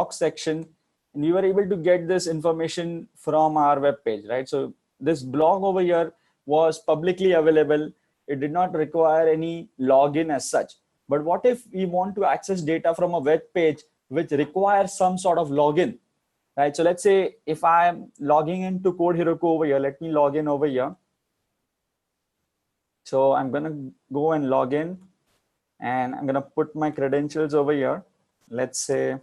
section, and we were able to get this information from our web page, right? So this blog over here was publicly available. It did not require any login as such. But what if we want to access data from a web page which requires some sort of login, right? So let's say if I'm logging into Code Heroku over here, let me log in over here. So I'm going to go and log in, and I'm going to put my credentials over here. Let's say,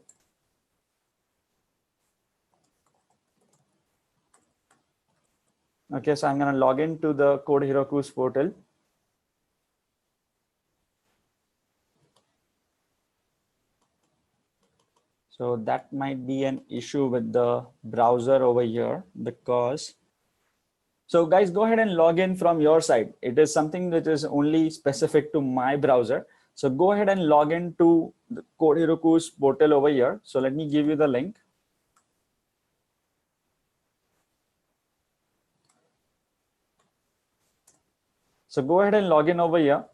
okay, so I'm going to log into the Code Heroku's portal. So that might be an issue with the browser over here, because, so guys, go ahead and log in from your side. It is something that is only specific to my browser. So go ahead and log into the Code Heroku's portal over here. So let me give you the link. So go ahead and log in over here.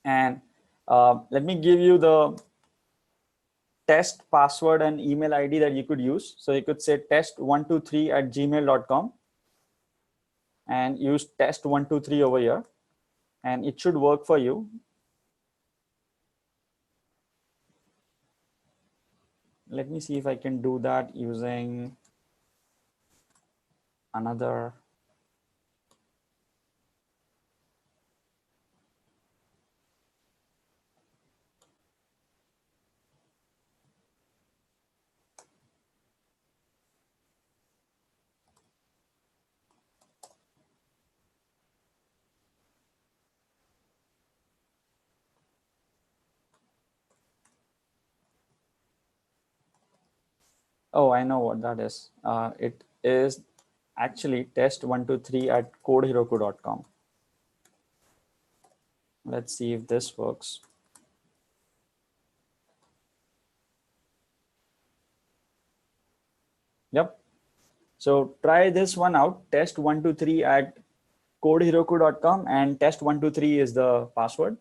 And let me give you the test password and email ID that you could use. So you could say test123@gmail.com and use test123 over here, and it should work for you. Let me see if I can do that using another. Oh, I know what that is. It is actually test123@codeheroku.com. Let's see if this works. Yep. So try this one out, test123@codeheroku.com, and test123 is the password.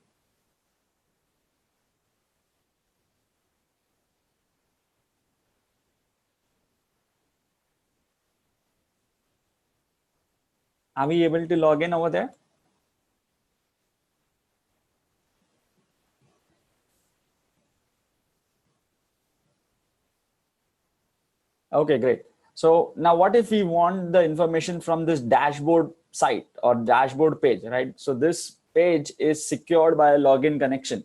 Are we able to log in over there? Okay, great. So now what if we want the information from this dashboard site or dashboard page, right? So this page is secured by a login connection.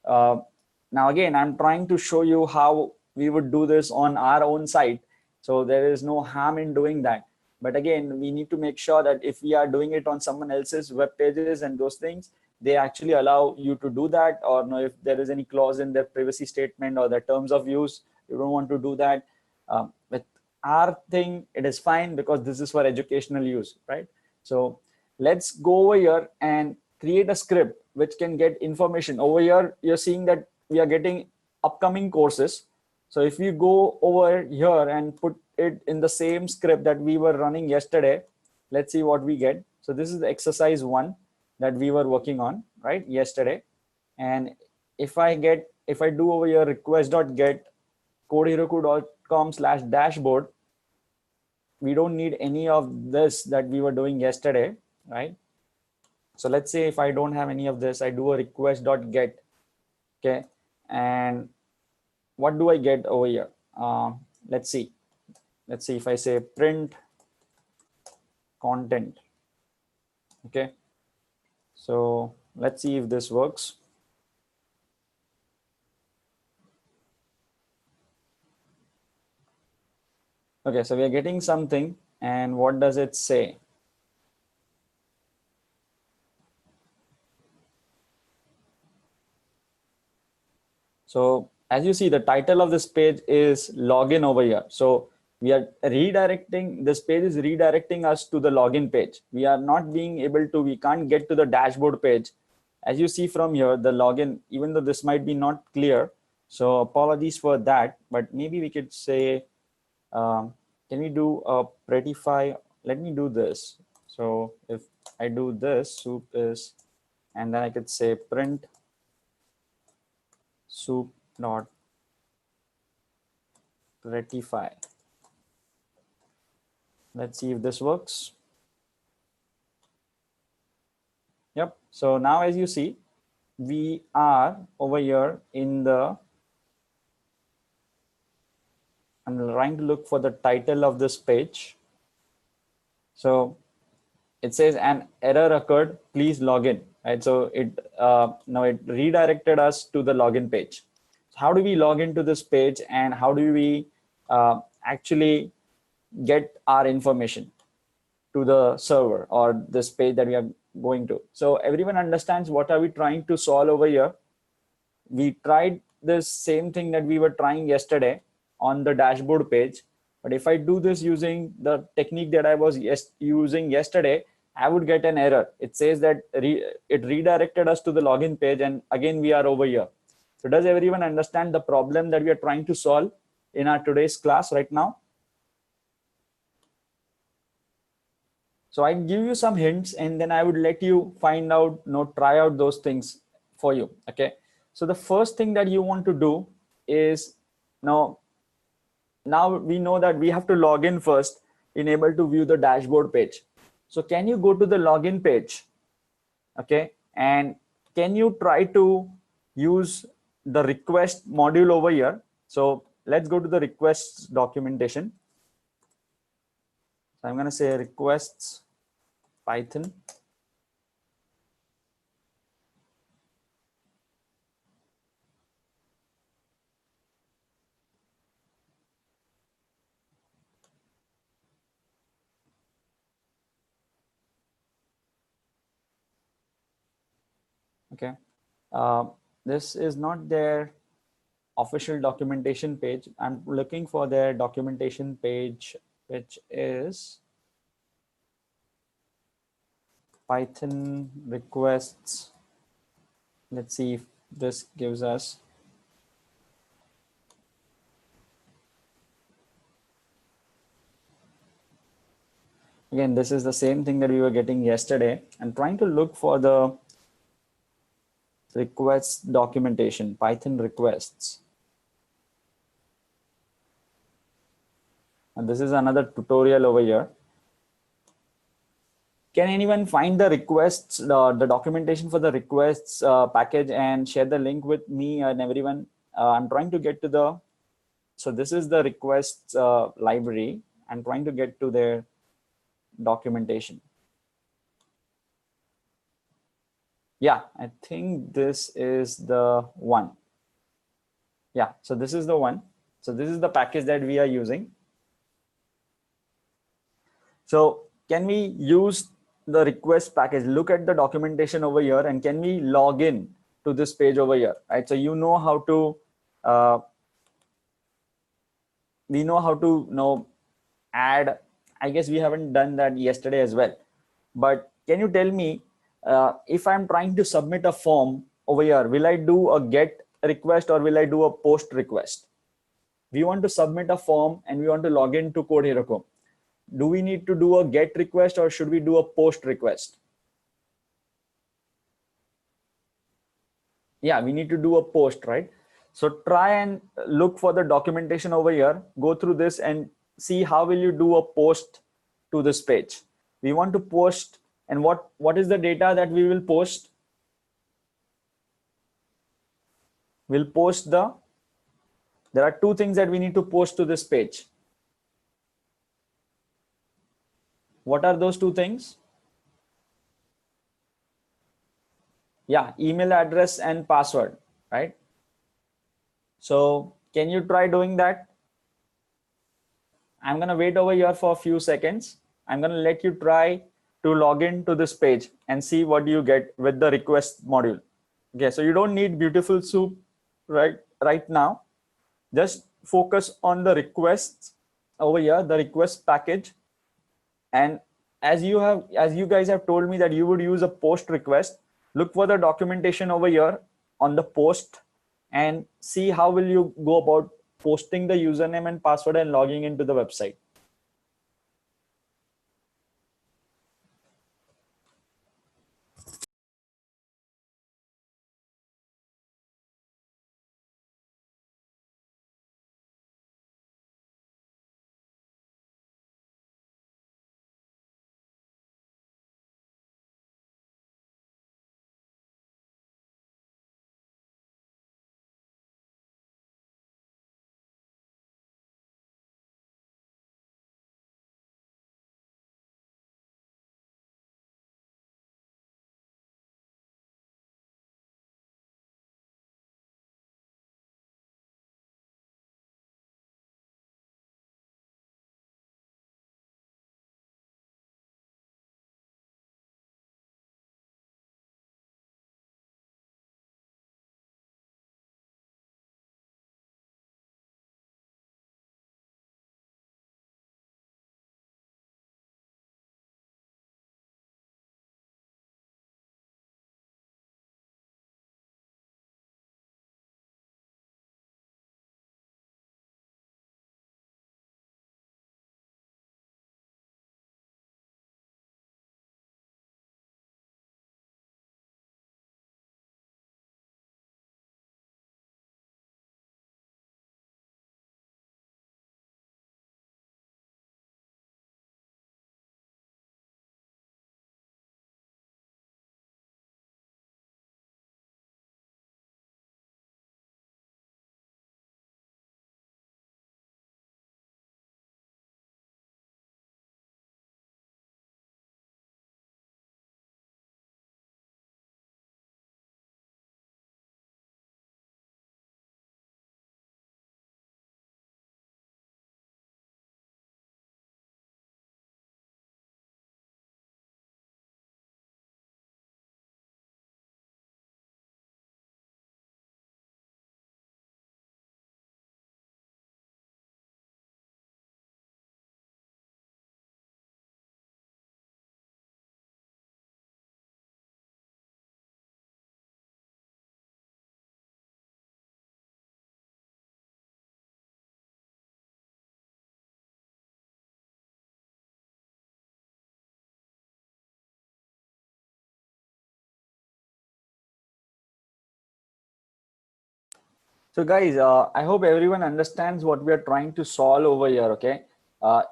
Now, again, I'm trying to show you how we would do this on our own site. So there is no harm in doing that. But again, we need to make sure that if we are doing it on someone else's web pages and those things, they actually allow you to do that, or no, if there is any clause in their privacy statement or their terms of use, you don't want to do that. With our thing, it is fine because this is for educational use, right? So let's go over here and create a script which can get information. Over here, you're seeing that we are getting upcoming courses. So if you go over here and put it in the same script that we were running yesterday, let's see what we get. So this is the exercise 1 that we were working on, right, yesterday. And if I do over here request.get codeheroku.com/dashboard, we don't need any of this that we were doing yesterday, right? So let's say if I don't have any of this, I do a request.get, okay? And what do I get over here? Let's see if I say print content, okay? So let's see if this works. Okay, so we are getting something, and what does it say? So as you see, the title of this page is login over here. So we are redirecting, this page is redirecting us to the login page. We are not being able to, we can't get to the dashboard page. As you see from here, the login, even though this might be not clear, so apologies for that, but maybe we could say, can we do a prettify? Let me do this. So if I do this, soup is, and then I could say print soup dot Rectify. Let's see if this works. Yep. So now as you see, we are over here in the, I'm trying to look for the title of this page. So it says an error occurred, please log in, right? So it now it redirected us to the login page. So how do we log into this page, and how do we actually get our information to the server or this page that we are going to? So everyone understands what are we trying to solve over here. We tried this same thing that we were trying yesterday on the dashboard page. But if I do this using the technique that I was using yesterday, I would get an error. It says that it redirected us to the login page, and again we are over here. So does everyone understand the problem that we are trying to solve in our today's class right now? So I give you some hints, and then I would let you find out, try out those things for you. Okay. So the first thing that you want to do is now we know that we have to log in first in able to view the dashboard page. So can you go to the login page? Okay. And can you try to use the request module over here? So let's go to the requests documentation. So I'm going to say requests Python. Okay. This is not their official documentation page. I'm looking for their documentation page, which is Python requests. Let's see if this gives us. Again, this is the same thing that we were getting yesterday. I'm trying to look for the requests documentation, Python requests. And this is another tutorial over here. Can anyone find the requests, the documentation for the requests package, and share the link with me and everyone? I'm trying to get to the, so this is the requests library. I'm trying to get to their documentation. Yeah, I think this is the one. Yeah, so this is the one. So this is the package that we are using. So can we use the request package? Look at the documentation over here, and can we log in to this page over here, right? So you know how to, we know how to add. I guess we haven't done that yesterday as well. But can you tell me, if I'm trying to submit a form over here, will I do a get request or will I do a post request? We want to submit a form and we want to log into Code Heroku. Do we need to do a get request or should we do a post request? Yeah, we need to do a post, right? So try and look for the documentation over here, go through this and see how will you do a post to this page. We want to post, and what is the data that we will post? We'll post there are two things that we need to post to this page. What are those two things? Yeah, email address and password, right? So can you try doing that? I'm going to wait over here for a few seconds. I'm going to let you try to log in to this page and see what you get with the request module. Okay, so you don't need Beautiful Soup right now. Just focus on the requests over here, the request package. And as you guys have told me that you would use a post request, look for the documentation over here on the post and see how will you go about posting the username and password and logging into the website. So guys, I hope everyone understands what we are trying to solve over here. Okay.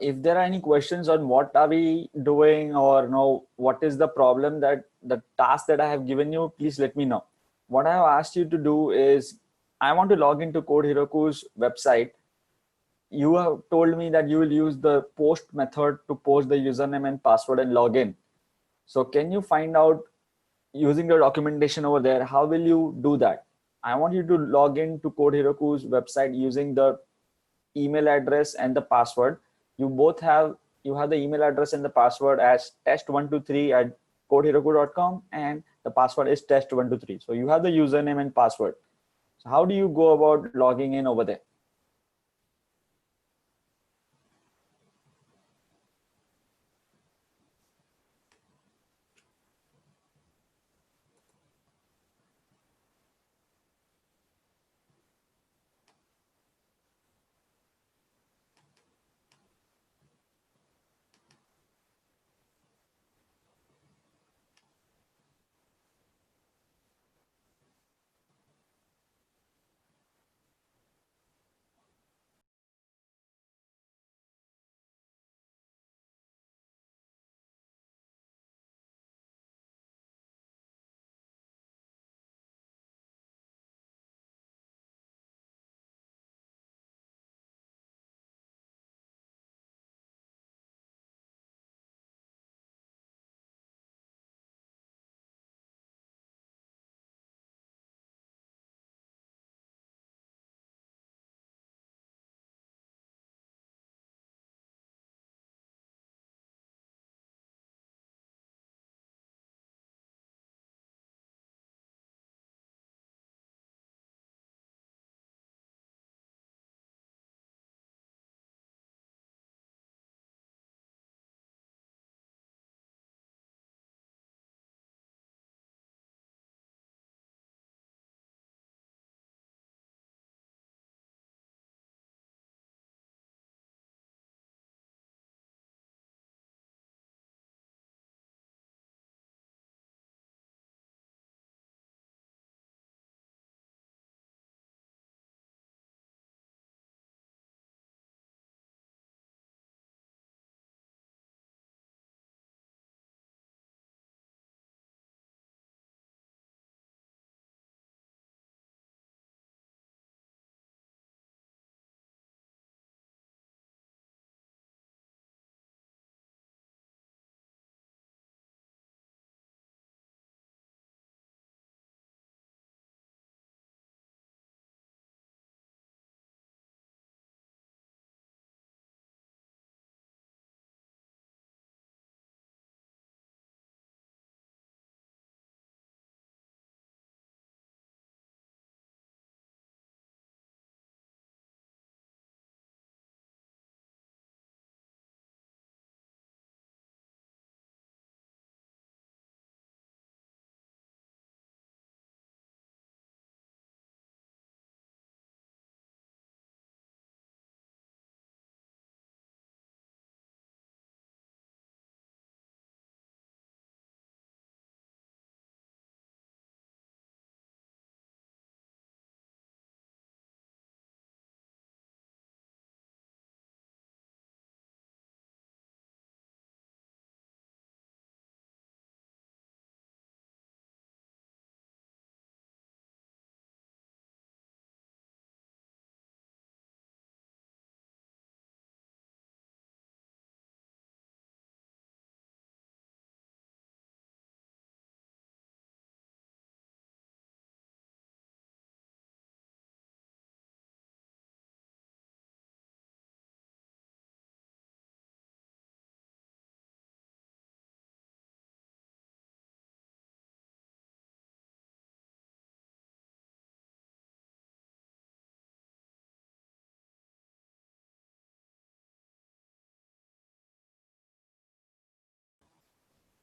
If there are any questions on what are we doing, or no, what is the problem, that the task that I have given you, please let me know. What I have asked you to do is, I want to log into Code Heroku's website. You have told me that you will use the post method to post the username and password and log in. So can you find out, using the documentation over there, how will you do that? I want you to log in to Code Heroku's website using the email address and the password. You have the email address and the password as test123 at codeheroku.com, and the password is test123. So you have the username and password. So how do you go about logging in over there?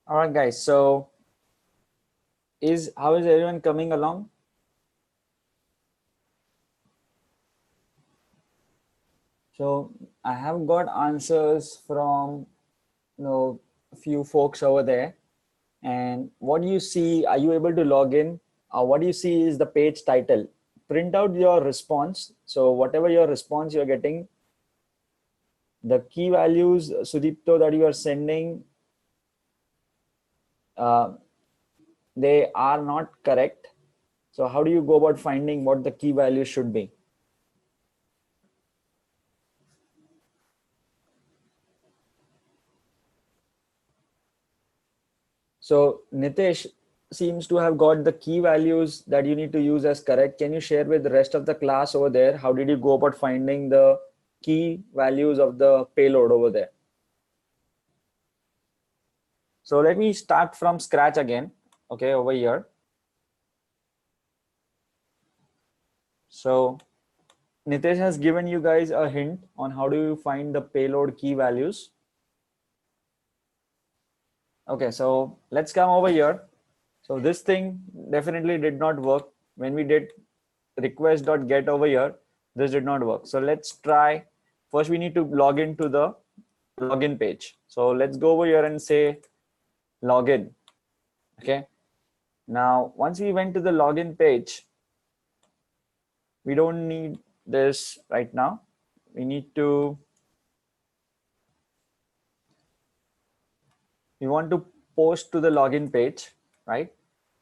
All right, guys. So how is everyone coming along? So I have got answers from, a few folks over there. And what do you see? Are you able to log in? What do you see is the page title. print out your response. So whatever your response you're getting, the key values, Sudipto, that you are sending, they are not correct. So how do you go about finding what the key value should be? So Nitesh seems to have got the key values that you need to use as correct. Can you share with the rest of the class over there? How did you go about finding the key values of the payload over there? So let me start from scratch again. Okay, over here. So Nitesh has given you guys a hint on how do you find the payload key values. Okay, so let's come over here. So this thing definitely did not work. When we did request.get over here, this did not work. So let's try. First, we need to log into the login page. So let's go over here and say login. Okay. Now, once we went to the login page, we don't need this right now. We want to post to the login page, right?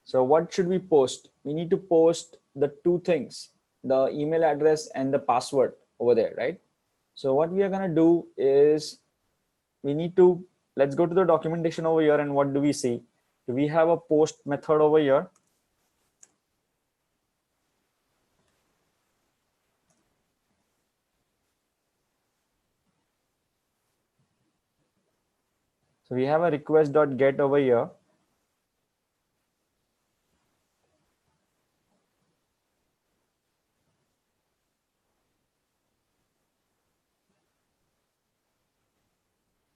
So what should we post? We need to post the two things, the email address and the password over there, right? So what we are going to do is let's go to the documentation over here, and what do we see? Do we have a post method over here? So we have a request.get over here.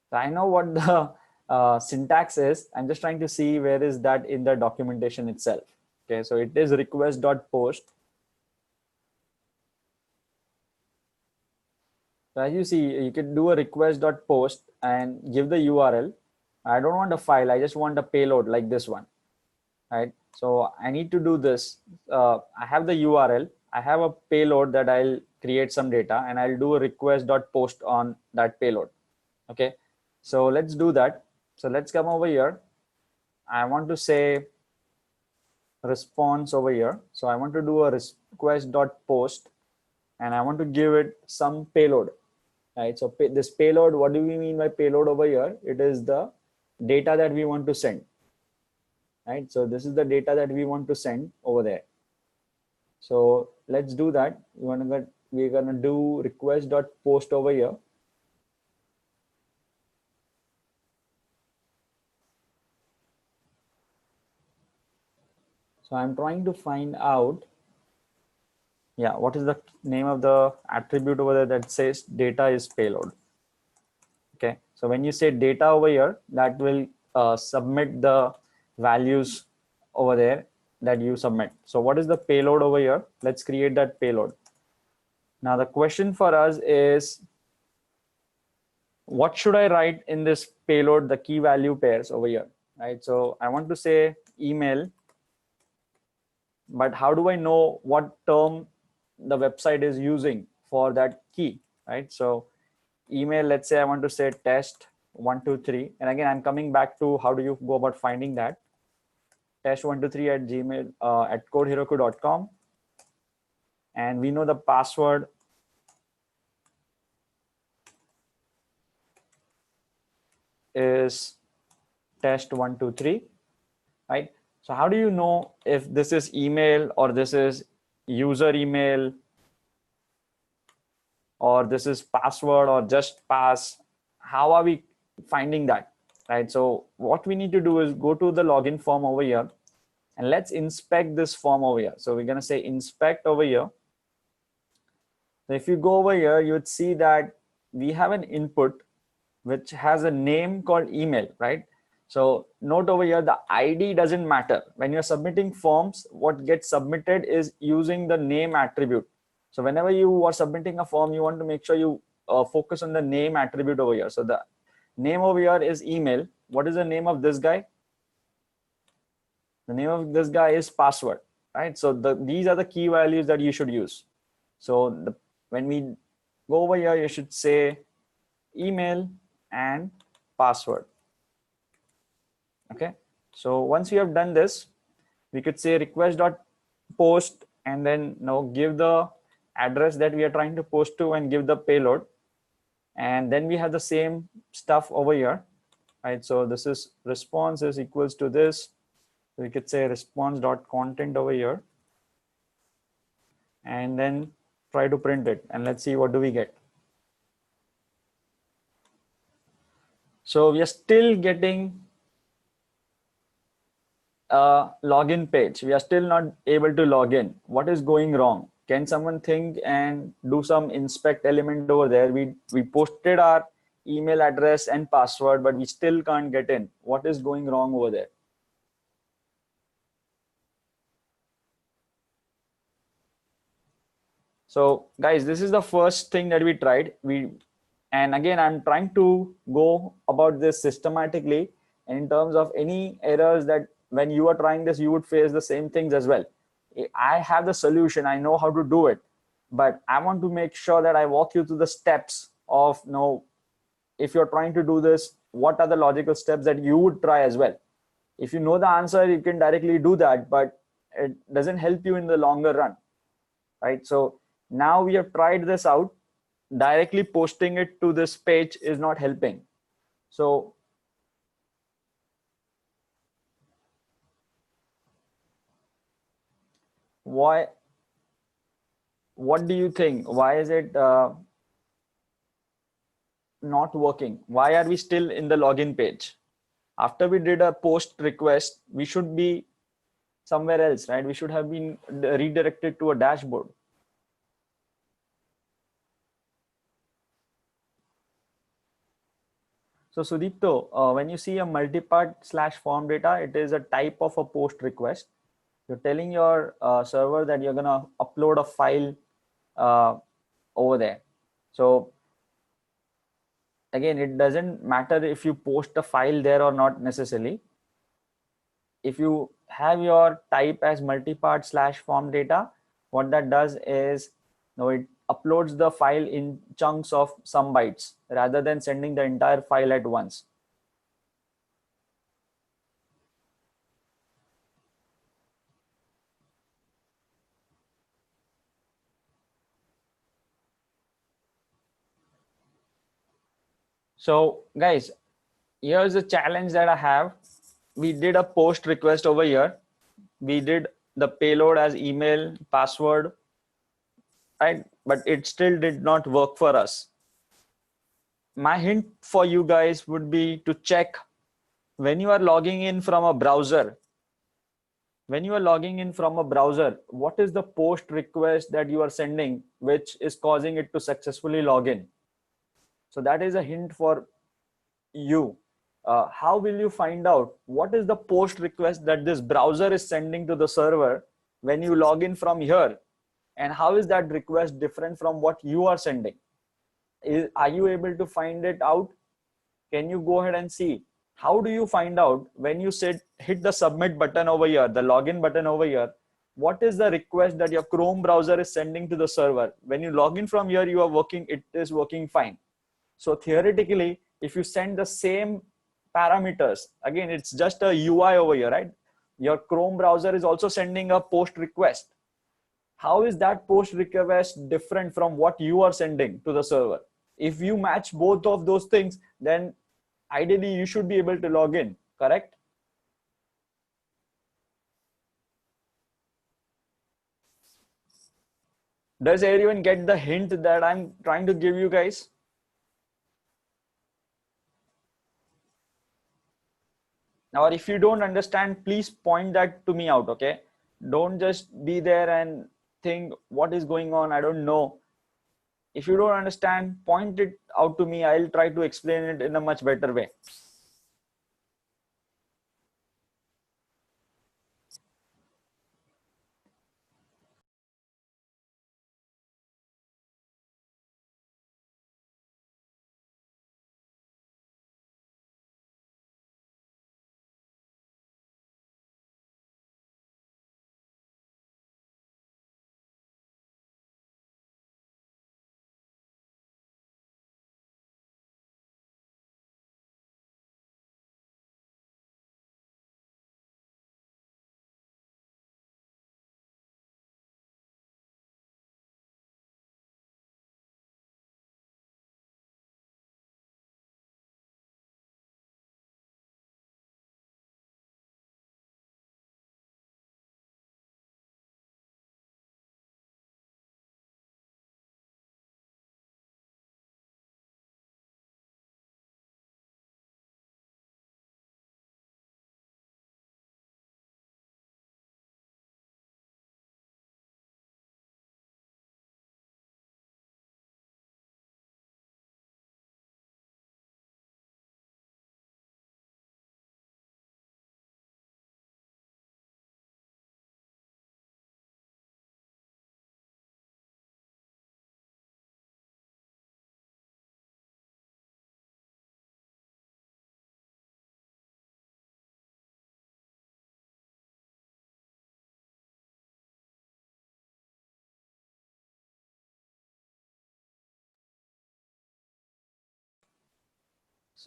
So I know what the syntax is. I'm just trying to see where is that in the documentation itself. Okay, so it is request.post. So as you see, you can do a request.post and give the URL. I don't want a file. I just want a payload like this one, right? So I need to do this. I have the URL. I have a payload that I'll create some data, and I'll do a request.post on that payload. Okay, so let's do that. So let's come over here. I want to say response over here. So I want to do a request.post, and I want to give it some payload, right? So this payload, what do we mean by payload over here? It is the data that we want to send, right? So this is the data that we want to send over there. So let's do that. We're gonna do request.post over here. So I'm trying to find out, yeah, what is the name of the attribute over there that says data is payload. Okay, so when you say data over here, that will submit the values over there that you submit. So what is the payload over here? Let's create that payload. Now the question for us is, what should I write in this payload, the key value pairs over here, right? So I want to say email, but how do I know what term the website is using for that key, right? So email, let's say I want to say test123, and again I'm coming back to how do you go about finding that, test123 at gmail at codeheroku.com, and we know the password is test123, right? So how do you know if this is email or this is user email or this is password or just pass? How are we finding that, right? So what we need to do is go to the login form over here, and let's inspect this form over here. So we're going to say inspect over here. So if you go over here, you would see that we have an input which has a name called email, right? So note over here, the ID doesn't matter. When you're submitting forms, what gets submitted is using the name attribute. So whenever you are submitting a form, you want to make sure you focus on the name attribute over here. So the name over here is email. What is the name of this guy? The name of this guy is password, right? So these are the key values that you should use. So when we go over here, you should say email and password. Okay. So once we have done this, we could say request.post and then now give the address that we are trying to post to and give the payload. And then we have the same stuff over here, right? So this is response is equals to this. We could say response.content over here and then try to print it and let's see what do we get. So we are still getting a login page. We are still not able to log in. What is going wrong? Can someone think and do some inspect element over there? We posted our email address and password, but we still can't get in. What is going wrong over there? So guys, this is the first thing that we tried. And again, I'm trying to go about this systematically in terms of any errors that when you are trying this, you would face the same things as well. I have the solution. I know how to do it, but I want to make sure that I walk you through the steps of, you know, if you're trying to do this, what are the logical steps that you would try as well? If you know the answer, you can directly do that, but it doesn't help you in the longer run, right? So now we have tried this out. Directly posting it to this page is not helping. So why, what do you think? Why is it not working? Why are we still in the login page? After we did a post request, we should be somewhere else, right? We should have been redirected to a dashboard. So Sudipto, when you see a multi-part slash form data, it is a type of a post request. You're telling your server that you're gonna upload a file over there. So again, it doesn't matter if you post a file there or not necessarily. If you have your type as multi-part slash form data, what that does is, no, it uploads the file in chunks of some bytes rather than sending the entire file at once. So guys, here's a challenge that I have. We did a post request over here. We did the payload as email, password, right? But it still did not work for us. My hint for you guys would be to check when you are logging in from a browser. When you are logging in from a browser, what is the post request that you are sending, which is causing it to successfully log in? So that is a hint for you. How will you find out what is the post request that this browser is sending to the server when you log in from here? And how is that request different from what you are sending? Are you able to find it out? Can you go ahead and see? How do you find out when you hit the submit button over here, the login button over here? What is the request that your Chrome browser is sending to the server? When you log in from here, you are working, it is working fine. So theoretically, if you send the same parameters, again, it's just a UI over here, right? Your Chrome browser is also sending a post request. How is that post request different from what you are sending to the server? If you match both of those things, then ideally you should be able to log in, correct? Does everyone get the hint that I'm trying to give you guys? Or if you don't understand, please point that to me out, okay? Don't just be there and think what is going on, I don't know. If you don't understand, point it out to me. I'll try to explain it in a much better way.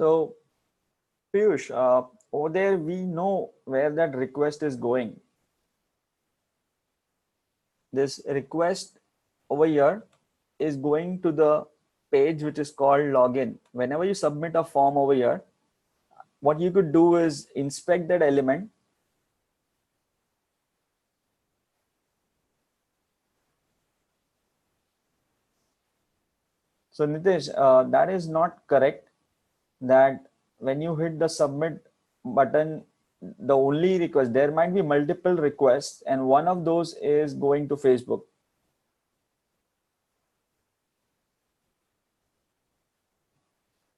So Piyush, over there we know where that request is going. This request over here is going to the page which is called login. Whenever you submit a form over here, what you could do is inspect that element. So Nitish, that is not correct, that when you hit the submit button, the only request, there might be multiple requests and one of those is going to Facebook.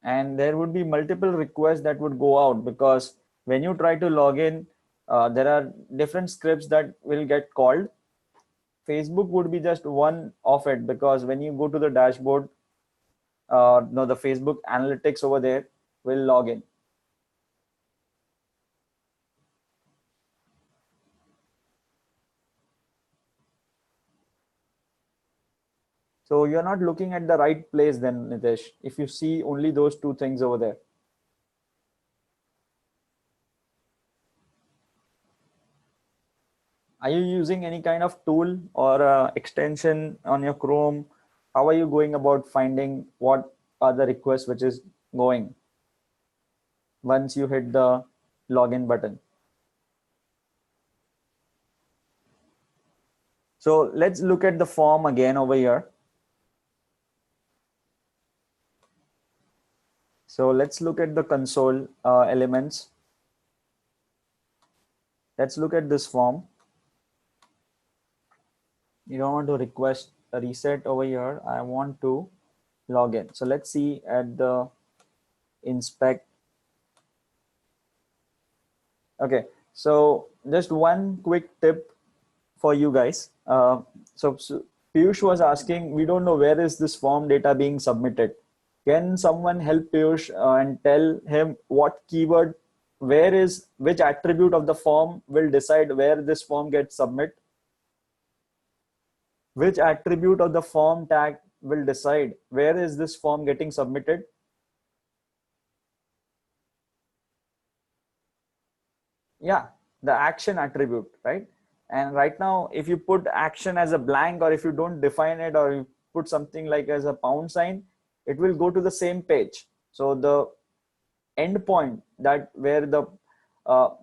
And there would be multiple requests that would go out, because when you try to log in, there are different scripts that will get called. Facebook would be just one of it, because when you go to the dashboard, no, the Facebook analytics over there will log in. So you're not looking at the right place then, Nitesh, if you see only those two things over there. Are you using any kind of tool or extension on your Chrome? How are you going about finding what are the requests which is going once you hit the login button? So let's look at the form again over here. So let's look at the console elements. Let's look at this form. You don't want to request a reset over here. I want to log in. So let's see at the inspect. Okay, so just one quick tip for you guys. So Piyush was asking, we don't know where is this form data being submitted. Can someone help Piyush and tell him what keyword, which attribute of the form will decide where this form gets submitted? Which attribute of the form tag will decide where is this form getting submitted? Yeah, the action attribute, right? And right now, if you put action as a blank, or if you don't define it, or you put something like as a pound sign, it will go to the same page. So the endpoint, that where the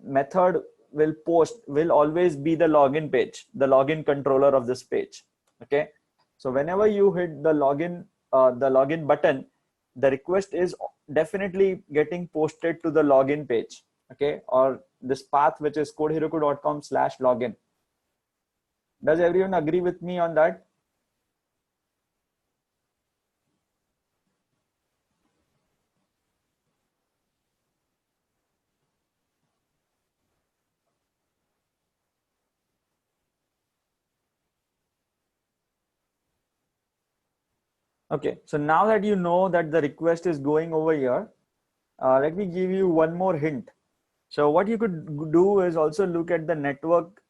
method will post, will always be the login page, the login controller of this page. Okay, so whenever you hit the login button, the request is definitely getting posted to the login page. Okay, or this path which is codeheroku.com/login. Does everyone agree with me on that? Okay, so now that you know that the request is going over here, let me give you one more hint. So what you could do is also look at the network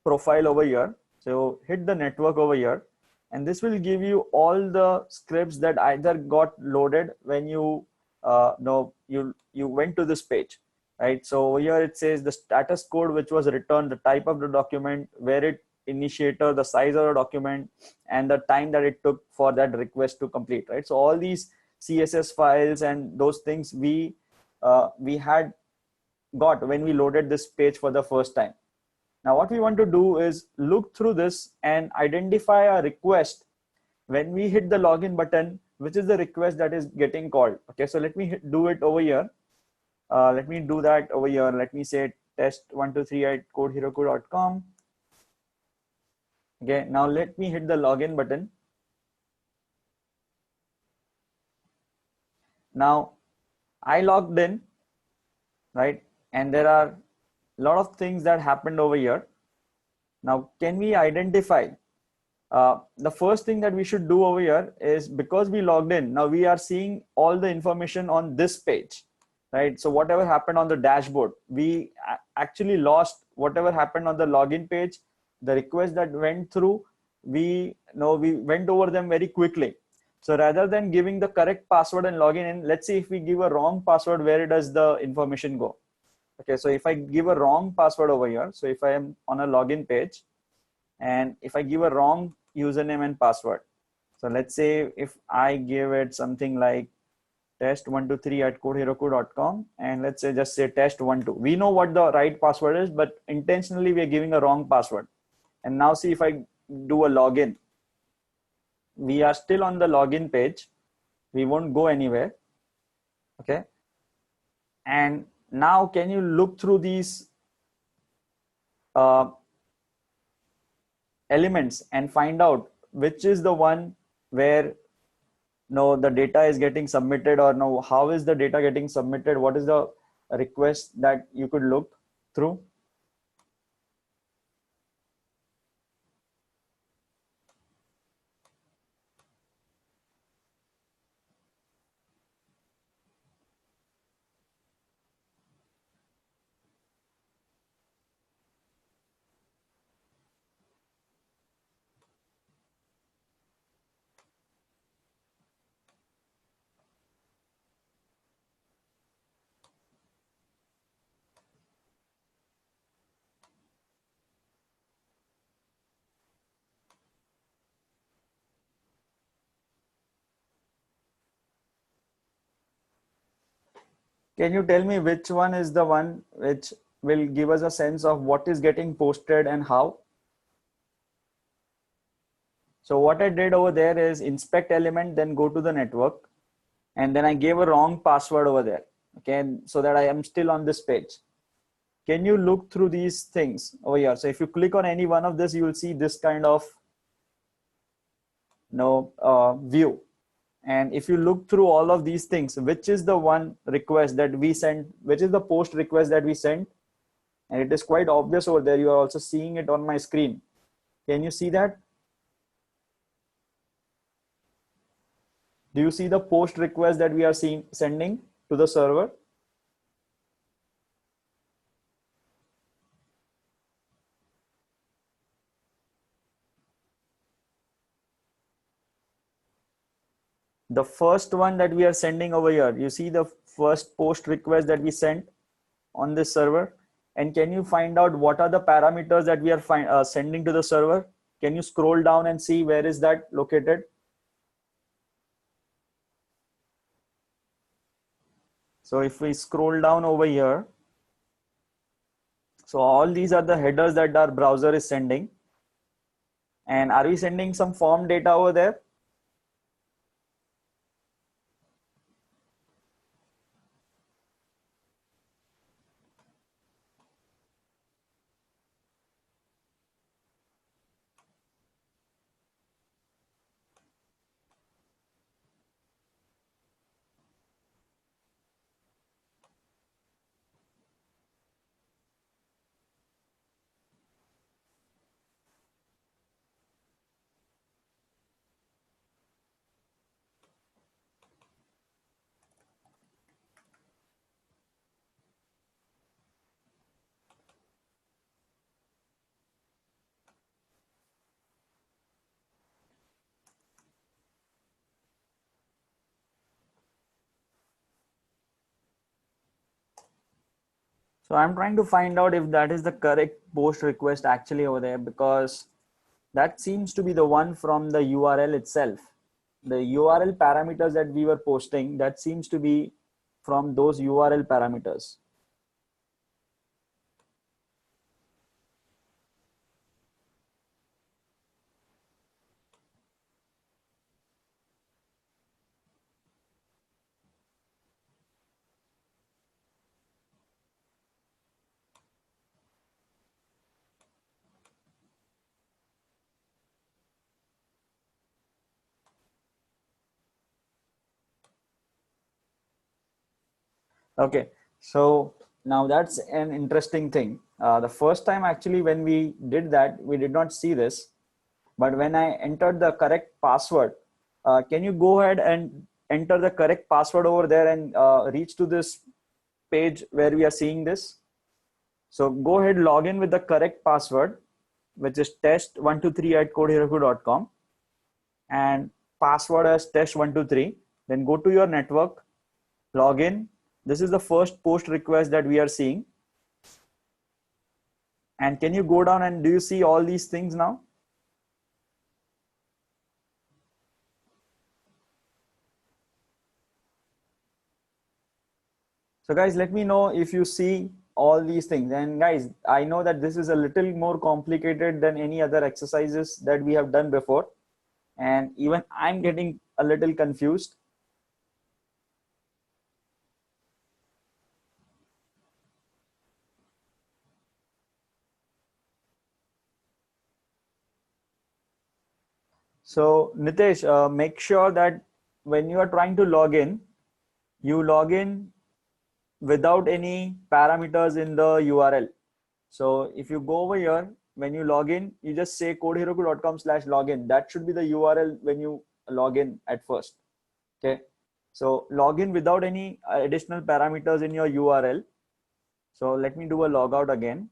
profile over here. So hit the network over here, and this will give you all the scripts that either got loaded when you no you went to this page, right? So over here it says the status code which was returned, the type of the document, where it initiator, the size of the document, and the time that it took for that request to complete, right? So all these CSS files and those things we had got when we loaded this page for the first time. Now what we want to do is look through this and identify a request when we hit the login button, which is the request that is getting called. Okay, so let me do it over here. Let me do that over here. Let me say test123@codeheroku.com. Okay, now let me hit the login button. Now I logged in, right? And there are a lot of things that happened over here. Now, can we identify? The first thing that we should do over here is, because we logged in, now we are seeing all the information on this page, right? So whatever happened on the dashboard, we actually lost whatever happened on the login page. The request that went through, we went over them very quickly. So rather than giving the correct password and login in, let's see if we give a wrong password, where does the information go? Okay, so if I give a wrong password over here, so if I am on a login page and if I give a wrong username and password, so let's say if I give it something like test123@codeheroku.com, and let's say just say test12. We know what the right password is, but intentionally we are giving a wrong password. And now see if I do a login, we are still on the login page. We won't go anywhere. Okay. And now can you look through these elements and find out which is the one where no the data is getting submitted, or no how is the data getting submitted, what is the request that you could look through? Can you tell me which one is the one which will give us a sense of what is getting posted and how? So what I did over there is inspect element, then go to the network, and then I gave a wrong password over there. Okay, so that I am still on this page. Can you look through these things over here? So if you click on any one of this, you will see this kind of view. And if you look through all of these things, which is the one request that we sent, which is the post request that we sent? And it is quite obvious over there. You are also seeing it on my screen. Can you see that? Do you see the post request that we are sending to the server? The first one that we are sending over here, you see the first post request that we sent on this server? And can you find out what are the parameters that we are sending to the server? Can you scroll down and see where is that located? So if we scroll down over here, so all these are the headers that our browser is sending. And are we sending some form data over there? So I'm trying to find out if that is the correct post request actually over there, because that seems to be the one from the URL itself. The URL parameters that we were posting, that seems to be from those URL parameters. Okay, so now that's an interesting thing. The first time actually when we did that, we did not see this. But when I entered the correct password, can you go ahead and enter the correct password over there and reach to this page where we are seeing this? So go ahead, log in with the correct password, which is test123@codeheroku.com. And password as test123, then go to your network, log in. This is the first post request that we are seeing. And can you go down and do you see all these things now? So guys, let me know if you see all these things. And guys, I know that this is a little more complicated than any other exercises that we have done before. And even I'm getting a little confused. So Nitesh, make sure that when you are trying to log in, you log in without any parameters in the URL. So if you go over here, when you log in, you just say codeheroku.com/login. That should be the URL when you log in at first. Okay. So log in without any additional parameters in your URL. So let me do a logout again.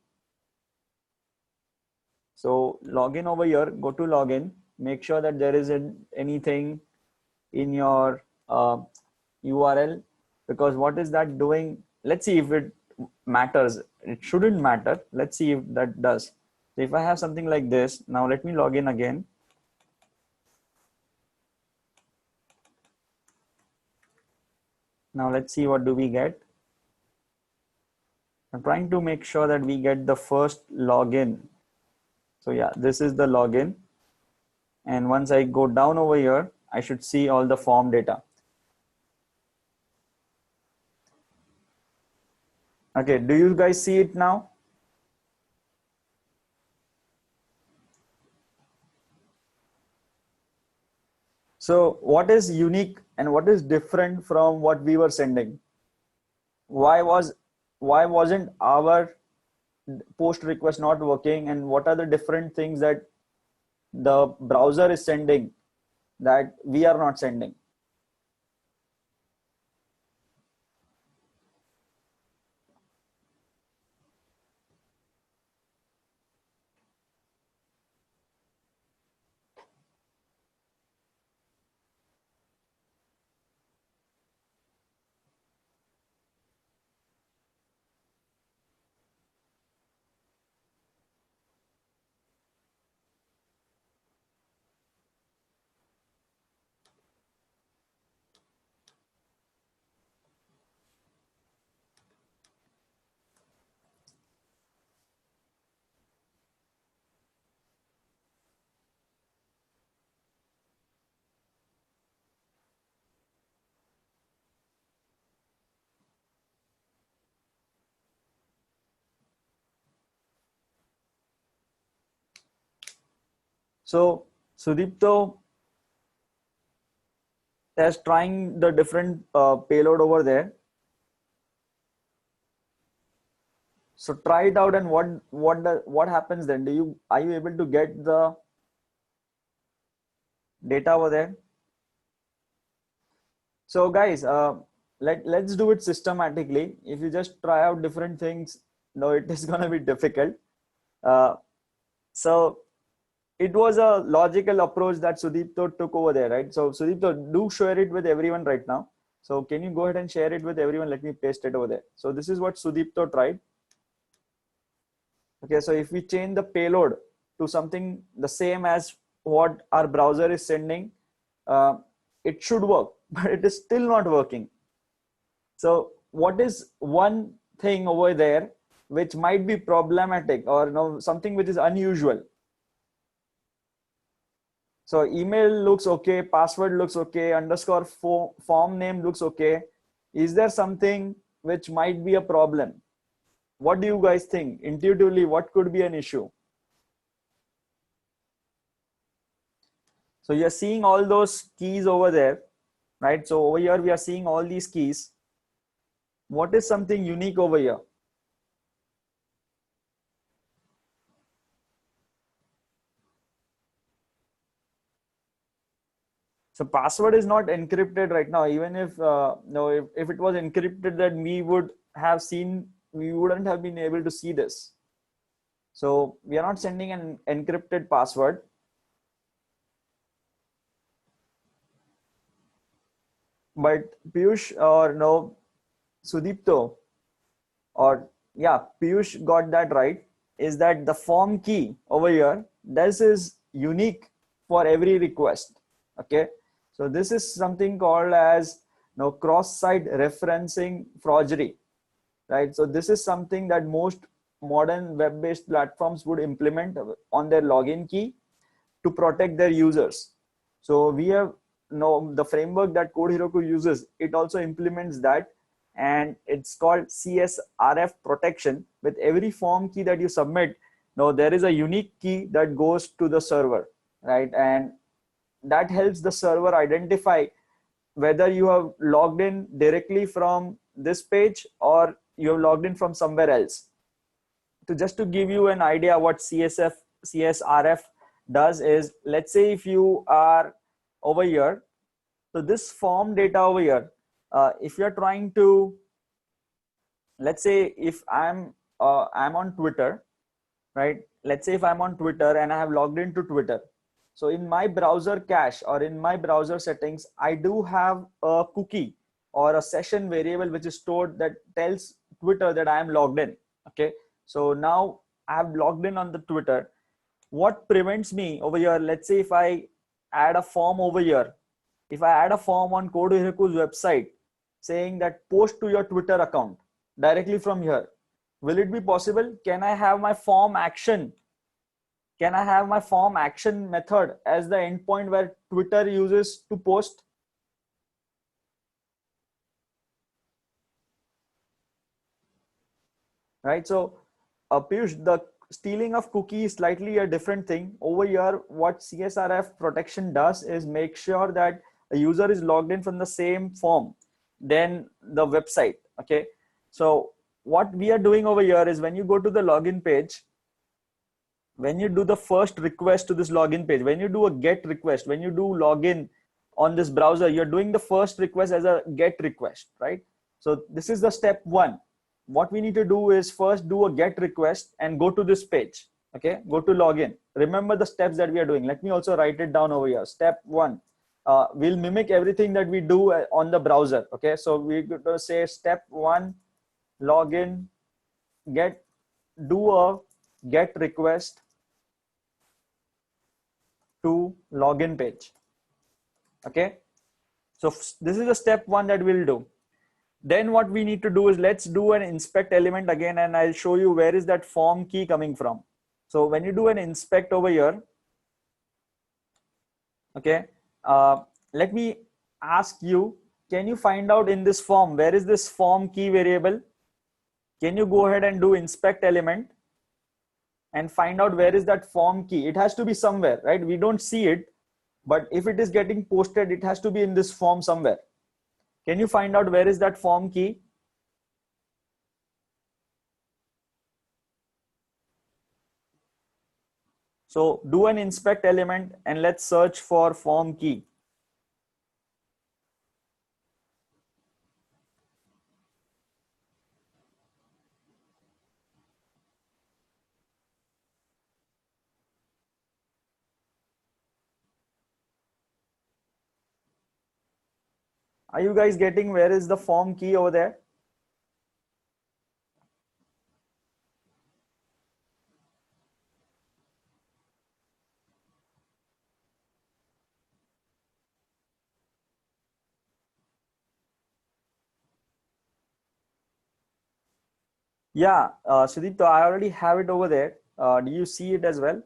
So log in over here, go to login, make sure that there isn't anything in your URL, because what is that doing? Let's see if it matters. It shouldn't matter. Let's see if that does. So if I have something like this, now let me log in again. Now let's see what do we get. I'm trying to make sure that we get the first login. So yeah, this is the login. And once I go down over here, I should see all the form data. Okay, do you guys see it now? So what is unique and what is different from what we were sending? Why wasn't our post request not working, and what are the different things that the browser is sending that we are not sending? So Sudipto is trying the different payload over there. So try it out, and what happens then? Are you able to get the data over there? So guys, let's do it systematically. If you just try out different things, no, it is going to be difficult. Uh, so it was a logical approach that Sudipto took over there, right? So Sudipto, do share it with everyone right now. So can you go ahead and share it with everyone? Let me paste it over there. So this is what Sudipto tried. Okay, so if we change the payload to something the same as what our browser is sending, it should work, but it is still not working. So what is one thing over there which might be problematic, or something which is unusual? So email looks okay, password looks okay, underscore form name looks okay. Is there something which might be a problem? What do you guys think? Intuitively, what could be an issue? So you're seeing all those keys over there, right? So over here, we are seeing all these keys. What is something unique over here? So password is not encrypted right now. Even if no, if it was encrypted, then we would have seen, we wouldn't have been able to see this. So we are not sending an encrypted password. But Piyush or no, Sudipto, or yeah, Piyush got that right, is that the form key over here, this is unique for every request. Okay, so this is something called as cross-site referencing forgery, right? So this is something that most modern web-based platforms would implement on their login key to protect their users. So we have the framework that Code Heroku uses, it also implements that, and it's called CSRF protection. With every form key that you submit, now there is a unique key that goes to the server, right? And that helps the server identify whether you have logged in directly from this page or you have logged in from somewhere else. To just to give you an idea what CSRF does is, let's say if you are over here, so this form data over here, if you're trying to, let's say if I'm on Twitter, right? Let's say if I'm on Twitter and I have logged into Twitter. So in my browser cache or in my browser settings, I do have a cookie or a session variable which is stored that tells Twitter that I am logged in. Okay. So now I have logged in on the Twitter. What prevents me over here? Let's say if I add a form over here, if I add a form on Code Heroku's website saying that post to your Twitter account directly from here, will it be possible? Can I have my form action? Can I have my form action method as the endpoint where Twitter uses to post? Right. So, Piyush, the stealing of cookie is slightly a different thing. Over here, what CSRF protection does is make sure that a user is logged in from the same form than the website. Okay. So, what we are doing over here is when you go to the login page, when you do the first request to this login page, when you do a get request, when you do login on this browser, you're doing the first request as a get request, right? So this is the step one. What we need to do is first do a get request and go to this page. Okay, go to login. Remember the steps that we are doing. Let me also write it down over here. Step one, we'll mimic everything that we do on the browser. Okay, so we're going to say step one, login, do a get request to login page. Okay, so this is the step one that we'll do. Then what we need to do is let's do an inspect element again, and I'll show you where is that form key coming from. So when you do an inspect over here, okay, let me ask you, can you find out in this form, where is this form key variable? Can you go ahead and do inspect element and find out where is that form key? It has to be somewhere, right? We don't see it, but if it is getting posted, it has to be in this form somewhere. Can you find out where is that form key? So do an inspect element and let's search for form key. Are you guys getting where is the form key over there? Yeah, Sudipto, I already have it over there. Do you see it as well?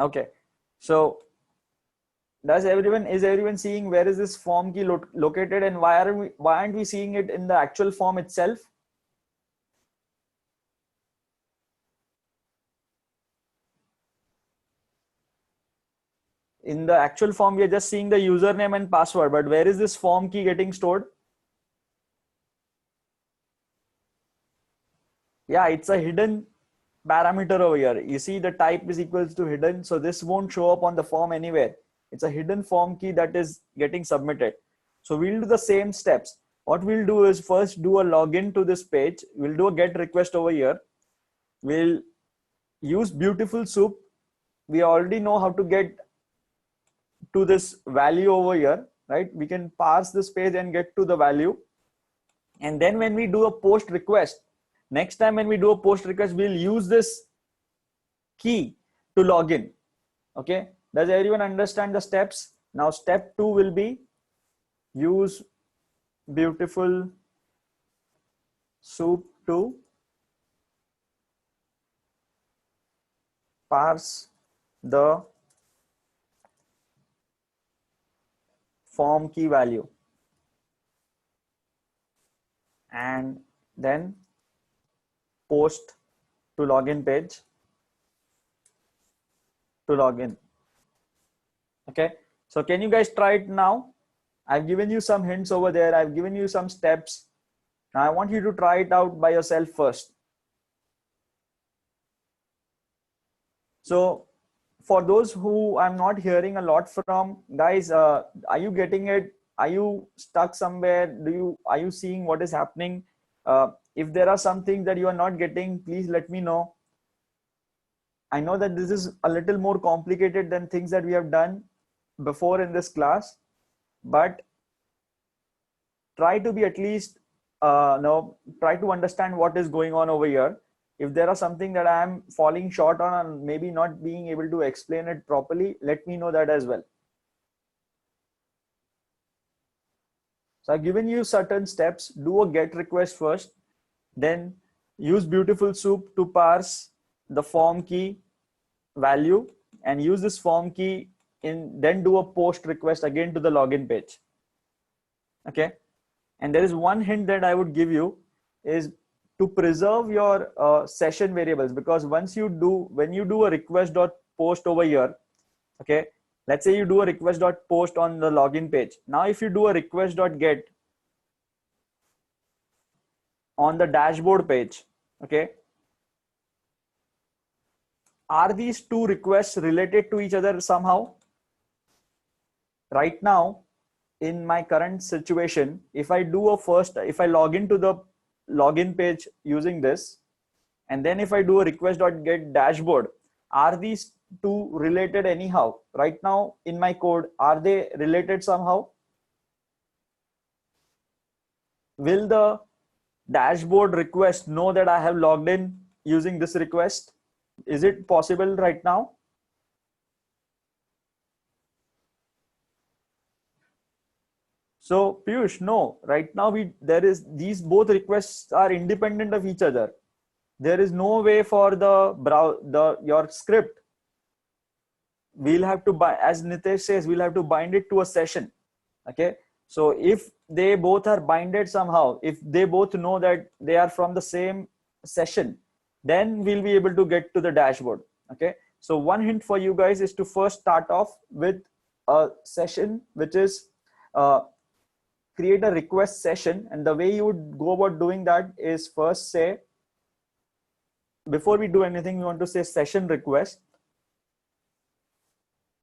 Okay, so is everyone seeing where is this form key located, and why aren't we seeing it in the actual form itself? In the actual form, we are just seeing the username and password, but where is this form key getting stored? Yeah, it's a hidden parameter over here. You see the type is equals to hidden. So this won't show up on the form anywhere. It's a hidden form key that is getting submitted. So we'll do the same steps. what we'll do is first do a login to this page. We'll do a get request over here. We'll use Beautiful Soup. We already know how to get to this value over here, right? We can parse this page and get to the value. And then when we do a post request, next time when we do a post request, we'll use this key to log in. Okay, does everyone understand the steps? Now step 2 will be use Beautiful Soup to parse the form key value, and then post to login page to login. Okay, so can you guys try it now? I've given you some hints over there. I've given you some steps. Now I want you to try it out by yourself first. So for those who I'm not hearing a lot from, guys, are you getting it? Are you stuck somewhere? Are you seeing what is happening? If there are some things that you are not getting, please let me know. I know that this is a little more complicated than things that we have done before in this class, but try to be at least try to understand what is going on over here. If there are something that I am falling short on and maybe not being able to explain it properly, let me know that as well. So I've given you certain steps. Do a get request first, then use Beautiful Soup to parse the form key value, and use this form key then do a post request again to the login page. Okay, and there is one hint that I would give you is to preserve your session variables, because when you do a request.post over here, okay, let's say you do a request.post on the login page. Now if you do a request.get on the dashboard page, okay, are these two requests related to each other somehow? Right now in my current situation, if I log into the login page using this, and then if I do a request.get dashboard, are these two related anyhow? Right now in my code, are they related somehow? Will the dashboard request know that I have logged in using this request? Is it possible right now? So Piyush, no, right now these both requests are independent of each other. There is no way for your script. We'll have to as Nitesh says, we'll have to bind it to a session. Okay, so if they both are binded somehow, if they both know that they are from the same session, then we'll be able to get to the dashboard. Okay, so one hint for you guys is to first start off with a session, which is create a request session. And the way you would go about doing that is first say, before we do anything, we want to say session request.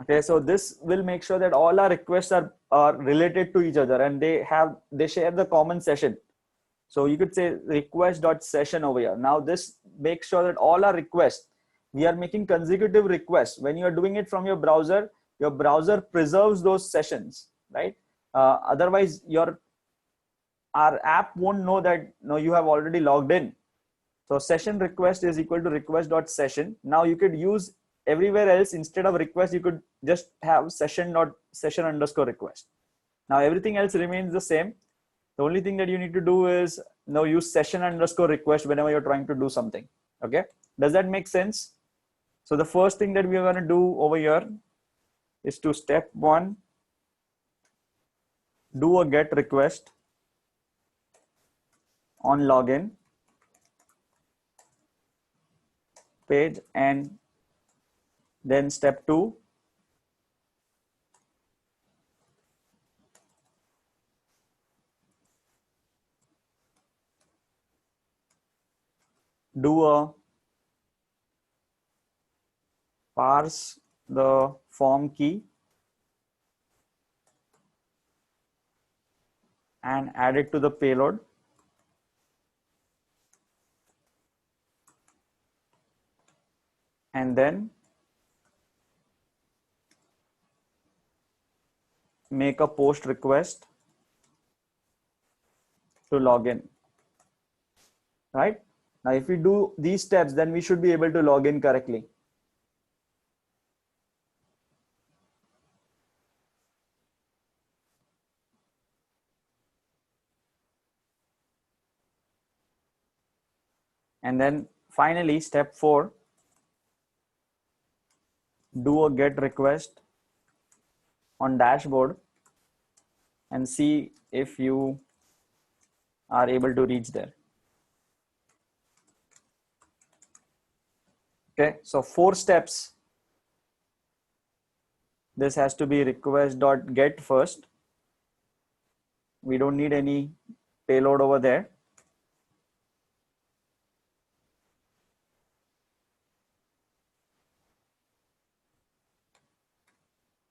Okay, so this will make sure that all our requests are related to each other and they share the common session. So you could say request.session over here. Now this makes sure that all our requests, we are making consecutive requests. When you are doing it from your browser preserves those sessions, right? Otherwise our app won't know that you have already logged in. So session request is equal to request.session. Now you could use everywhere else, instead of request, you could just have session underscore request. Now everything else remains the same. The only thing that you need to do is use session underscore request whenever you're trying to do something. Okay, does that make sense? So the first thing that we're going to do over here is to step 1, do a get request on login page, and then step 2, do a parse the form key and add it to the payload. And then make a post request to log in, right? Now, if we do these steps, then we should be able to log in correctly. And then finally, step 4, do a get request on dashboard and see if you are able to reach there. Okay, so 4 steps. This has to be request.get first. We don't need any payload over there.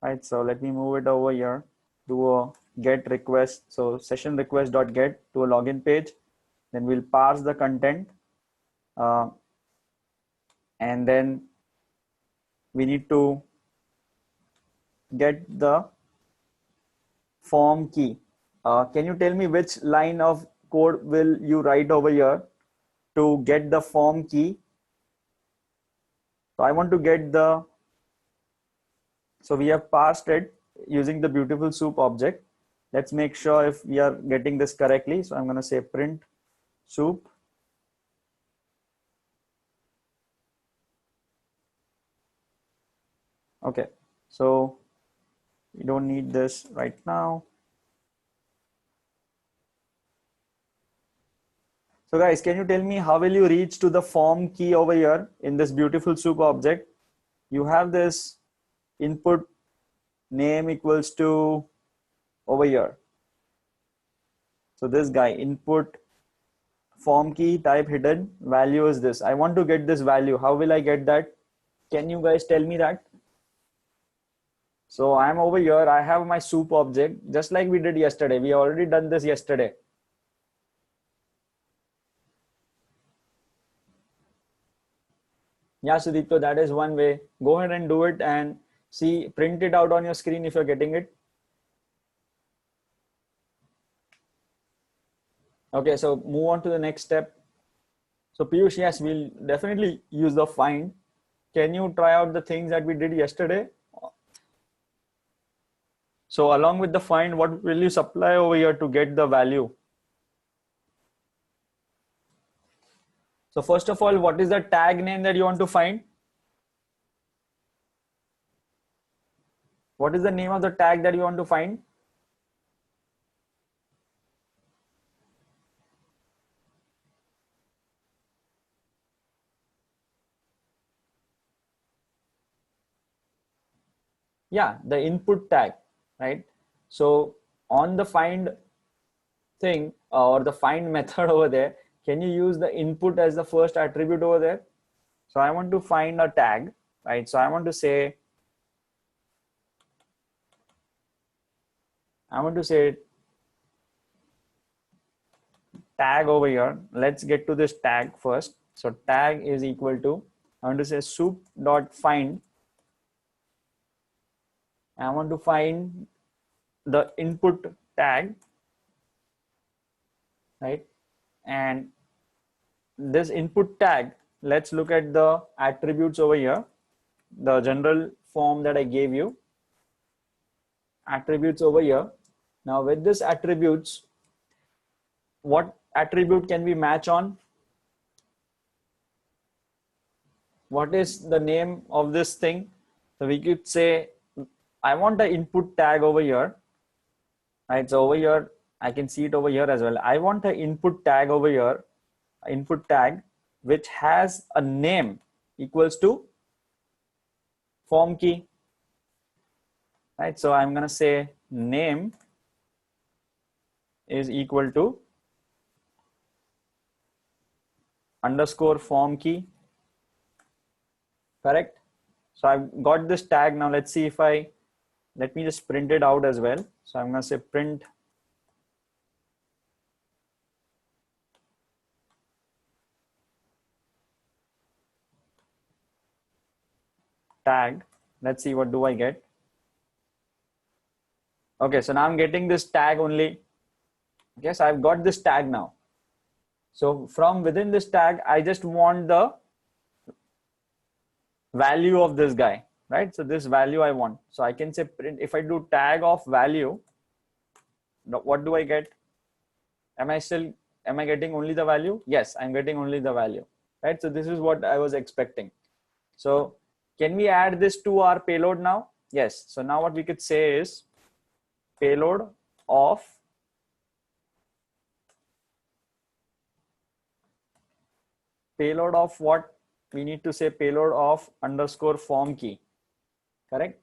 Right, so let me move it over here. Do a get request. So session request.get to a login page. Then we'll parse the content. And then we need to get the form key. Can you tell me which line of code will you write over here to get the form key? So I want to get the, so we have parsed it using the beautiful soup object. Let's make sure if we are getting this correctly. So I'm going to say print soup. Okay, so we don't need this right now. So guys, can you tell me how will you reach to the form key over here in this beautiful soup object? You have this input name equals to over here. So this guy, input form key type hidden value is this. I want to get this value. How will I get that? Can you guys tell me that? So I'm over here. I have my soup object just like we did yesterday. We already done this yesterday. Yeah, Sudipto, that is one way. Go ahead and do it and see, print it out on your screen if you're getting it. Okay, so move on to the next step. So Piyush, yes, we'll definitely use the find. Can you try out the things that we did yesterday? So along with the find, what will you supply over here to get the value? So first of all, what is the tag name that you want to find? What is the name of the tag that you want to find? Yeah, the input tag, right? So on the find thing or the find method over there, can you use the input as the first attribute over there? So I want to find a tag, right? So I want to say tag over here. Let's get to this tag first. So tag is equal to, I want to say soup.find. I want to find the input tag, right? And this input tag, let's look at the attributes over here. The general form that I gave you, attributes over here. Now with this attributes, what attribute can we match on? What is the name of this thing? So we could say, I want the input tag over here, right? So over here, I can see it over here as well. I want the input tag over here, input tag, which has a name equals to form key, right? So I'm going to say name is equal to underscore form key, correct? So I've got this tag. Now let's see if let me just print it out as well. So I'm going to say print tag. Let's see, what do I get? Okay, so now I'm getting this tag only. Okay, so I've got this tag now. So from within this tag, I just want the value of this guy, right? So this value I want. So I can say print, if I do tag of value, what do I get? Am I getting only the value? Yes, I'm getting only the value, right? So this is what I was expecting. So can we add this to our payload now? Yes. So now what we could say is payload of what? We need to say payload of underscore form key, correct?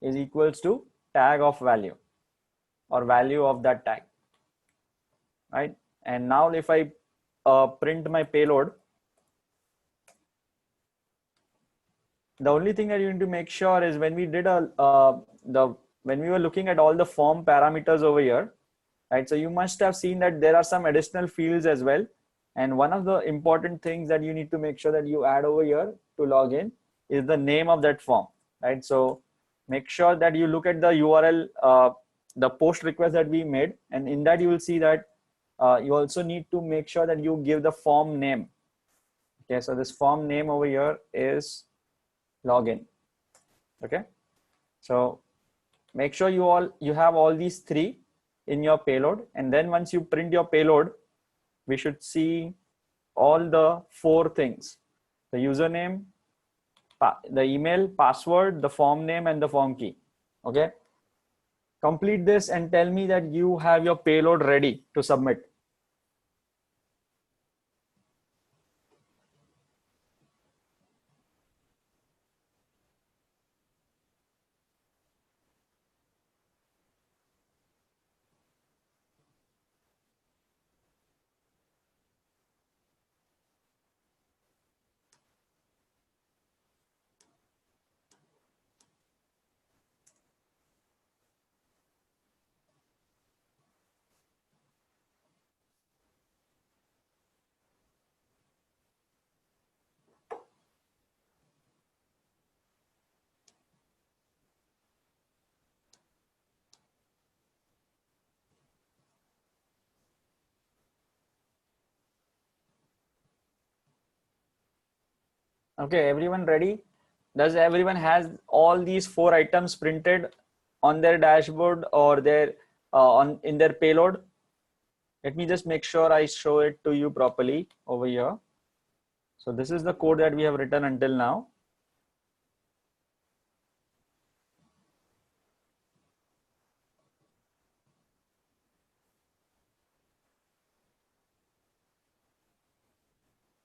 Is equals to tag of value or value of that tag, right? And now if I print my payload, the only thing that you need to make sure is when we did when we were looking at all the form parameters over here, right? So you must have seen that there are some additional fields as well. And one of the important things that you need to make sure that you add over here to log in is the name of that form, right? So make sure that you look at the URL, the post request that we made, and in that you will see that you also need to make sure that you give the form name. Okay, so this form name over here is login. Okay, so make sure you have all these three in your payload, and then once you print your payload, we should see all the four things: the username, the email, password, the form name, and the form key. Okay, complete this and tell me that you have your payload ready to submit. Okay, everyone ready? Does everyone has all these four items printed on their dashboard or their on in their payload? Let me just make sure I show it to you properly over here. So this is the code that we have written until now.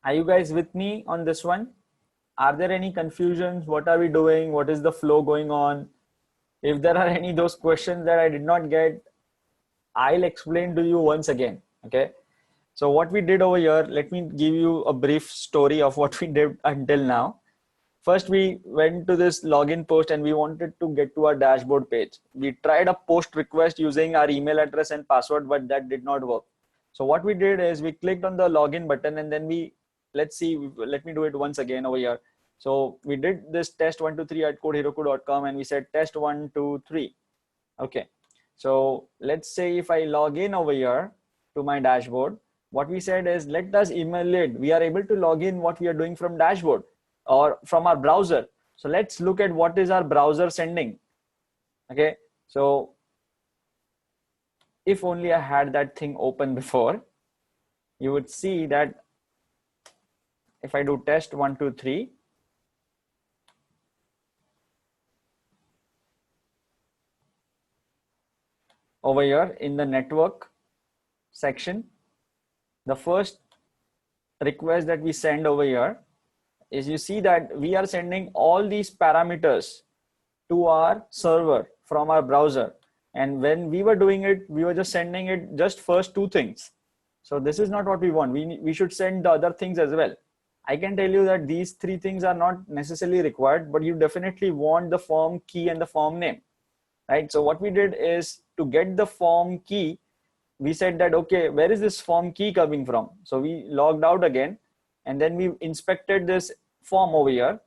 Are you guys with me on this one? Are there any confusions? What are we doing? What is the flow going on? If there are any those questions that I did not get, I'll explain to you once again. Okay. So what we did over here, let me give you a brief story of what we did until now. First, we went to this login post and we wanted to get to our dashboard page. We tried a post request using our email address and password, but that did not work. So what we did is we clicked on the login button and then let's see, let me do it once again over here. So we did this test123@codeheroku.com and we said test 1, 2, 3. Okay. So let's say if I log in over here to my dashboard, what we said is let us email it. We are able to log in what we are doing from dashboard or from our browser. So let's look at what is our browser sending. Okay. So if only I had that thing open before, you would see that if I do test 1, 2, 3, over here in the network section, the first request that we send over here is, you see that we are sending all these parameters to our server from our browser. And when we were doing it, we were just sending it just first two things. So this is not what we want. We should send the other things as well. I can tell you that these three things are not necessarily required, but you definitely want the form key and the form name, right? So what we did is to get the form key, we said that, okay, where is this form key coming from? So we logged out again, and then we inspected this form over here.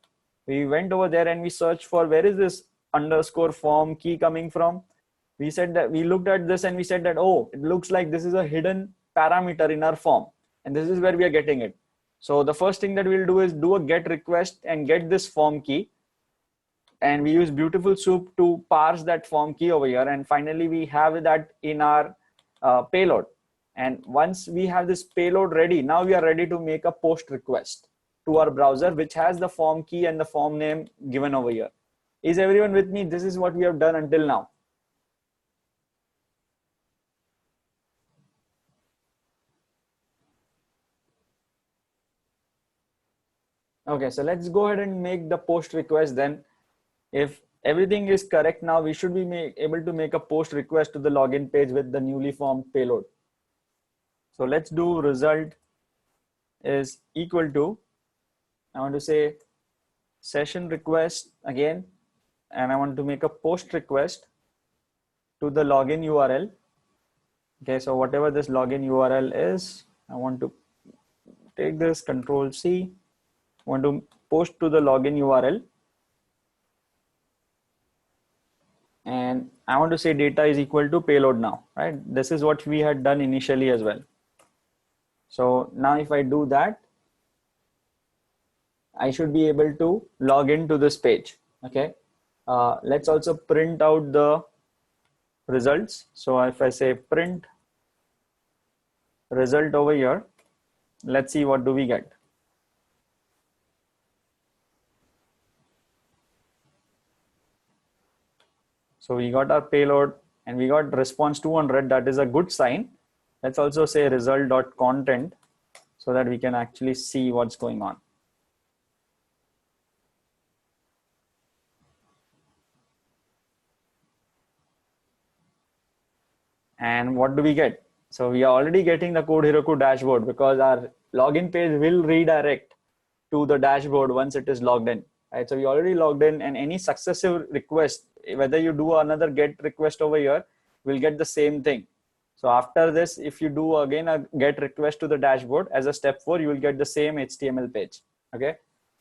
We went over there and we searched for where is this underscore form key coming from. We said that we looked at this and we said that, oh, it looks like this is a hidden parameter in our form, and this is where we are getting it. So the first thing that we'll do is do a get request and get this form key, and we use Beautiful Soup to parse that form key over here, and finally we have that in our payload. And once we have this payload ready, now we are ready to make a post request to our browser, which has the form key and the form name given over here. Is everyone with me? This is what we have done until now. Okay, so let's go ahead and make the post request then. If everything is correct now, we should be able to make a post request to the login page with the newly formed payload. So let's do result is equal to, I want to say session request again, and I want to make a post request to the login URL. Okay, so whatever this login URL is, I want to take this Control C, want to post to the login URL, and I want to say data is equal to payload now, right? This is what we had done initially as well. So now if I do that, I should be able to log into this page. Okay, let's also print out the results. So if I say print result over here, let's see what do we get. So we got our payload and we got response 200. That is a good sign. Let's also say result.content so that we can actually see what's going on. And what do we get? So we are already getting the Code Heroku dashboard because our login page will redirect to the dashboard once it is logged in. Right? So we already logged in, and any successive request, whether you do another get request over here, will get the same thing. So after this, if you do again a get request to the dashboard as a step 4, you will get the same HTML page. Okay.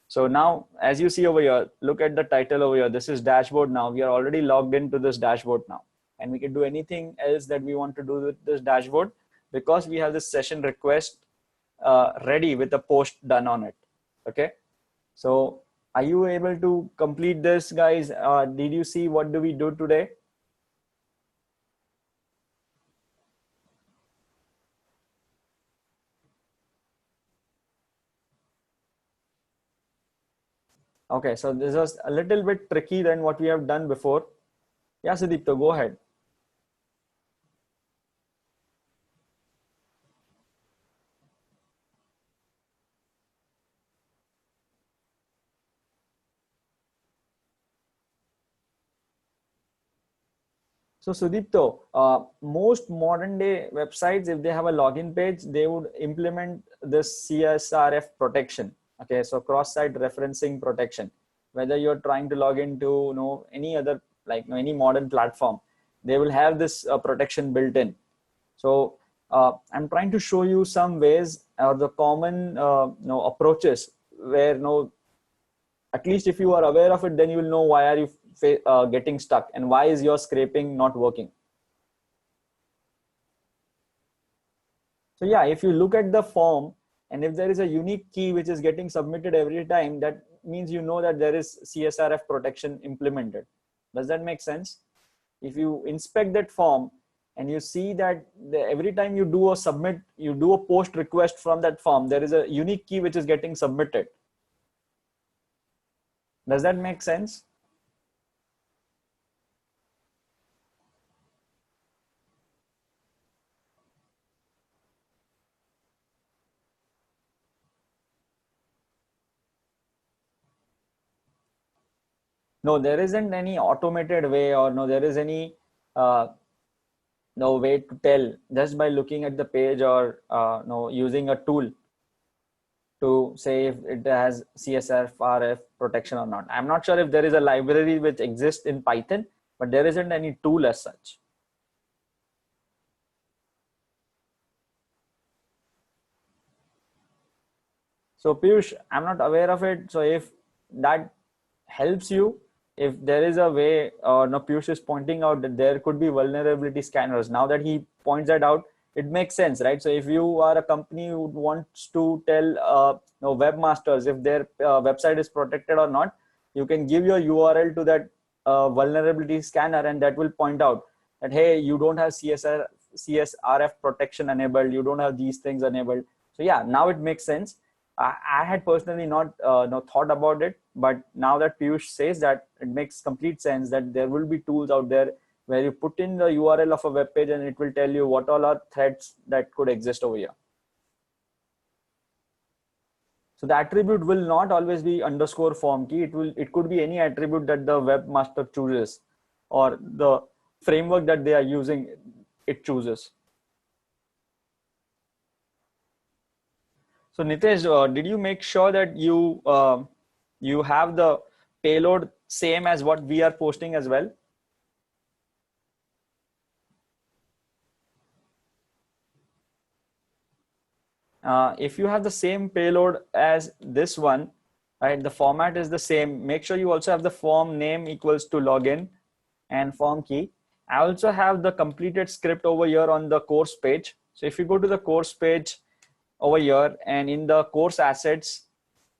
So now, as you see over here, look at the title over here. This is dashboard now. We are already logged into this dashboard now, and we can do anything else that we want to do with this dashboard because we have this session request ready with a post done on it. Okay. So are you able to complete this, guys? Did you see what do we do today? Okay, so this was a little bit tricky than what we have done before. Yeah, Sudipto, go ahead. So Sudipto, most modern day websites, if they have a login page, they would implement this CSRF protection. Okay, so cross-site referencing protection. Whether you're trying to log into any other any modern platform, they will have this protection built in. So I'm trying to show you some ways or the common approaches where at least if you are aware of it, then you will know why are you getting stuck and why is your scraping not working. So yeah, if you look at the form and if there is a unique key which is getting submitted every time, that means you know that there is CSRF protection implemented. Does that make sense? If you inspect that form and you see that every time you do a submit, you do a post request from that form, there is a unique key which is getting submitted. Does that make sense? No, there isn't any automated way, or no, there is any no way to tell just by looking at the page or no using a tool to say if it has CSRF protection or not. I'm not sure if there is a library which exists in Python, but there isn't any tool as such. So Piyush, I'm not aware of it. So if that helps you if there is a way. No, Piyush is pointing out that there could be vulnerability scanners. Now that he points that out, it makes sense, right? So if you are a company who wants to tell no, webmasters if their website is protected or not, you can give your URL to that vulnerability scanner, and that will point out that, hey, you don't have CSRF protection enabled, you don't have these things enabled. So yeah, now it makes sense. I had personally not no, thought about it, but now that Piyush says that, it makes complete sense that there will be tools out there where you put in the URL of a web page and it will tell you what all are threats that could exist over here. So the attribute will not always be underscore form key. It could be any attribute that the webmaster chooses, or the framework that they are using, it chooses. So Nitesh, did you make sure that you have the payload same as what we are posting as well? If you have the same payload as this one, right, the format is the same. Make sure you also have the form name equals to login and form key. I also have the completed script over here on the course page. So if you go to the course page over here, and in the course assets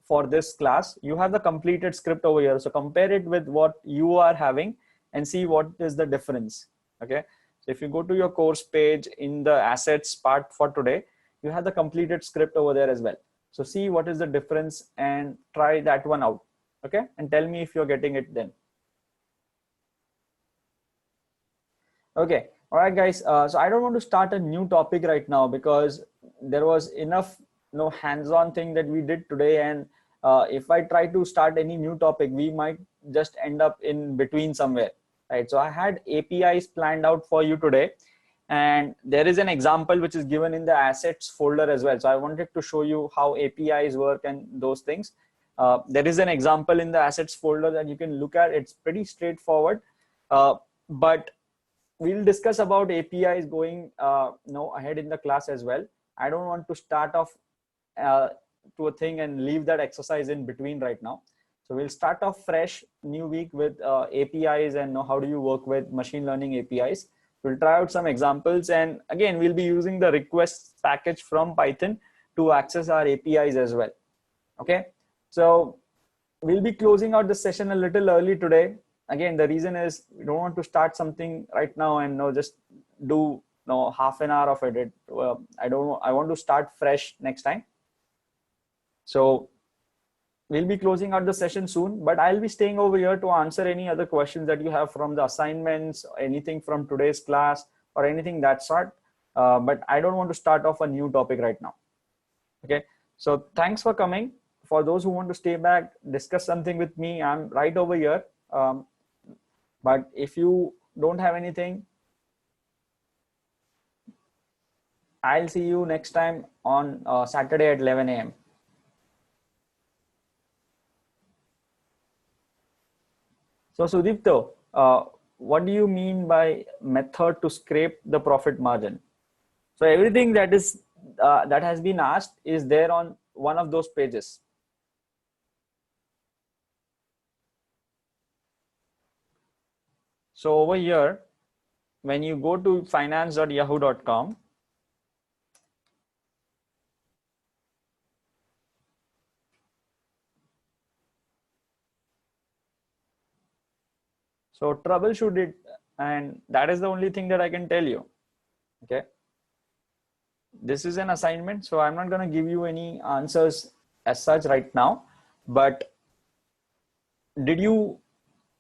for this class, you have the completed script over here. So compare it with what you are having and see what is the difference. Okay. So if you go to your course page in the assets part for today, you have the completed script over there as well. So see what is the difference and try that one out. Okay. And tell me if you're getting it then. Okay. All right, guys. So I don't want to start a new topic right now because there was enough hands-on thing that we did today. And if I try to start any new topic, we might just end up in between somewhere, right? So I had APIs planned out for you today. And there is an example which is given in the assets folder as well. So I wanted to show you how APIs work and those things. There is an example in the assets folder that you can look at. It's pretty straightforward, but we'll discuss about APIs going ahead in the class as well. I don't want to start off to a thing and leave that exercise in between right now. So we'll start off fresh new week with APIs and how do you work with machine learning APIs. We'll try out some examples, and again, we'll be using the requests package from Python to access our APIs as well. Okay, so we'll be closing out the session a little early today. Again, the reason is we don't want to start something right now and just do half an hour of it. I want to start fresh next time. So we'll be closing out the session soon, but I'll be staying over here to answer any other questions that you have from the assignments, anything from today's class or anything that sort. But I don't want to start off a new topic right now. Okay, so thanks for coming. For those who want to stay back, discuss something with me, I'm right over here. But if you don't have anything, I'll see you next time on Saturday at 11 a.m. So Sudipto, what do you mean by method to scrape the profit margin? So everything that is that has been asked is there on one of those pages. So over here, when you go to finance.yahoo.com, so troubleshoot it, and that is the only thing that I can tell you. Okay. This is an assignment, so I'm not going to give you any answers as such right now, but did you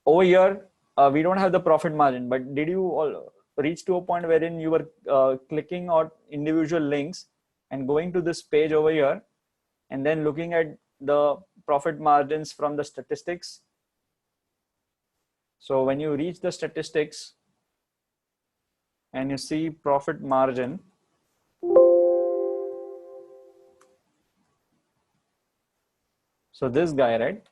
over here, we don't have the profit margin, but did you all reach to a point wherein you were clicking on individual links and going to this page over here and then looking at the profit margins from the statistics? So when you reach the statistics and you see profit margin, so this guy, right?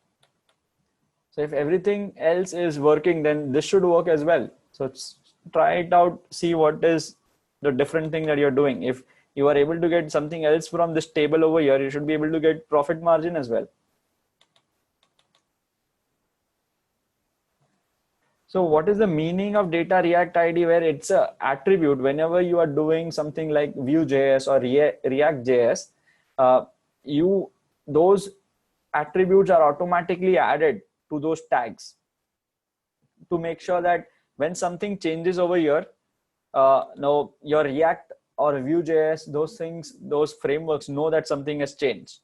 So if everything else is working, then this should work as well. So try it out, see what is the different thing that you're doing. If you are able to get something else from this table over here, you should be able to get profit margin as well. So what is the meaning of data React ID, where it's a attribute whenever you are doing something like Vue.js or React.js, you those attributes are automatically added to those tags to make sure that when something changes over here, now your React or Vue.js, those things, those frameworks know that something has changed.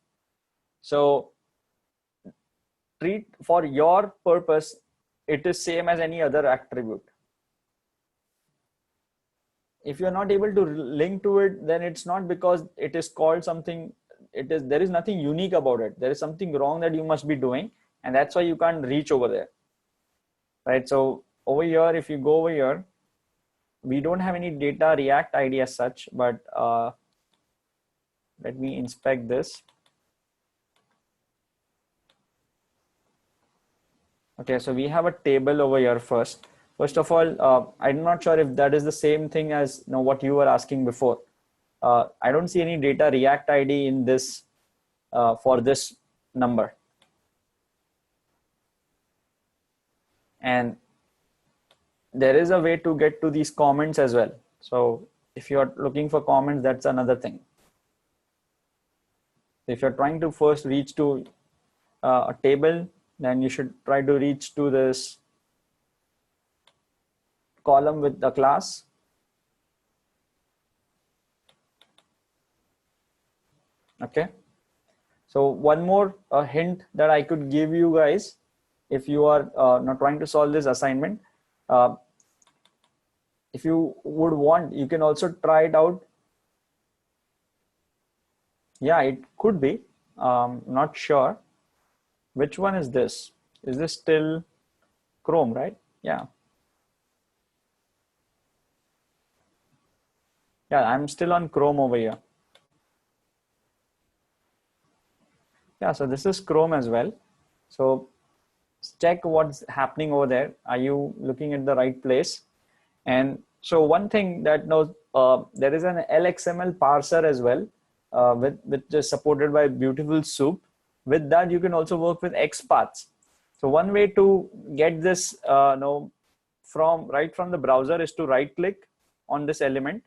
So treat for your purpose, it is same as any other attribute. If you're not able to link to it, then it's not because it is called something. It is, there is nothing unique about it. There is something wrong that you must be doing, and that's why you can't reach over there, right? So over here, if you go over here, we don't have any data React ID as such, but let me inspect this. Okay, so we have a table over here first. First of all, I'm not sure if that is the same thing as what you were asking before. I don't see any data React ID in this for this number. And there is a way to get to these comments as well. So if you're looking for comments, that's another thing. If you're trying to first reach to a table, then you should try to reach to this column with the class. Okay. So one more hint that I could give you guys, if you are not trying to solve this assignment, if you would want, you can also try it out. Yeah, it could be. Not sure. Which one is this? Is this still Chrome, right? Yeah. Yeah, I'm still on Chrome over here. Yeah, so this is Chrome as well. So check what's happening over there. Are you looking at the right place? And so one thing that knows, there is an LXML parser as well, which is supported by Beautiful Soup. With that, you can also work with XPaths. So one way to get this right from the browser is to right click on this element.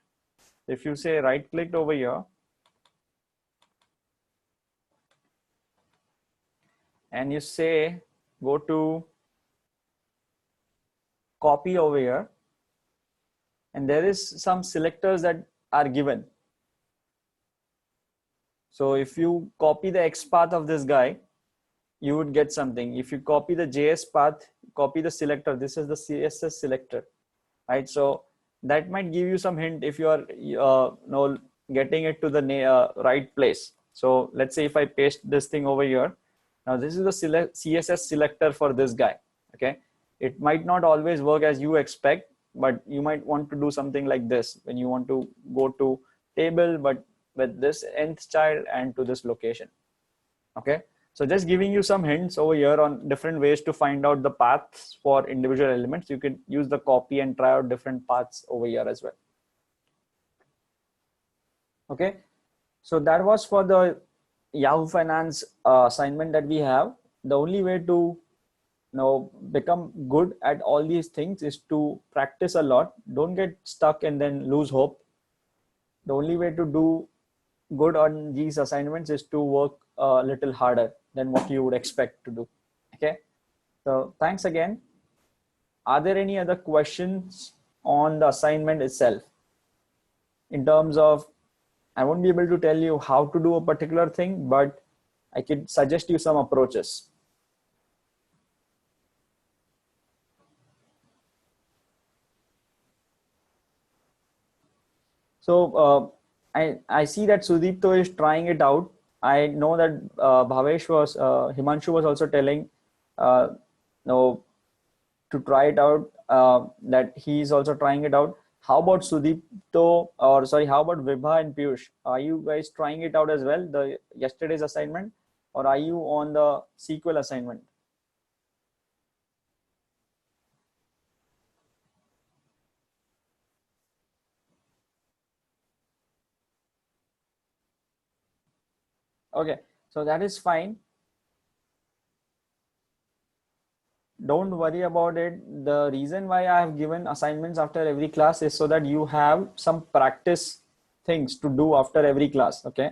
If you say right clicked over here, and you say go to copy over here, and there is some selectors that are given. So if you copy the X path of this guy, you would get something. If you copy the JS path, copy the selector, this is the CSS selector, right? So that might give you some hint if you are getting it to the right place. So let's say if I paste this thing over here, now this is the CSS selector for this guy. Okay, it might not always work as you expect, but you might want to do something like this when you want to go to table, but with this nth child and to this location. Okay, so just giving you some hints over here on different ways to find out the paths for individual elements. You can use the copy and try out different paths over here as well. Okay, so that was for the Yahoo Finance assignment that we have. The only way to become good at all these things is to practice a lot. Don't get stuck and then lose hope. The only way to do good on these assignments is to work a little harder than what you would expect to do. Okay, so thanks again. Are there any other questions on the assignment itself? In terms of, I won't be able to tell you how to do a particular thing, but I could suggest you some approaches. So I see that Sudipto is trying it out. I know that Himanshu was also telling to try it out, that he's also trying it out. How about Sudipto, or sorry, how about Vibha and Piyush? Are you guys trying it out as well, the yesterday's assignment, or are you on the SQL assignment? Okay, so that is fine. don't worry about it. The reason why I have given assignments after every class is so that you have some practice things to do after every class. Okay.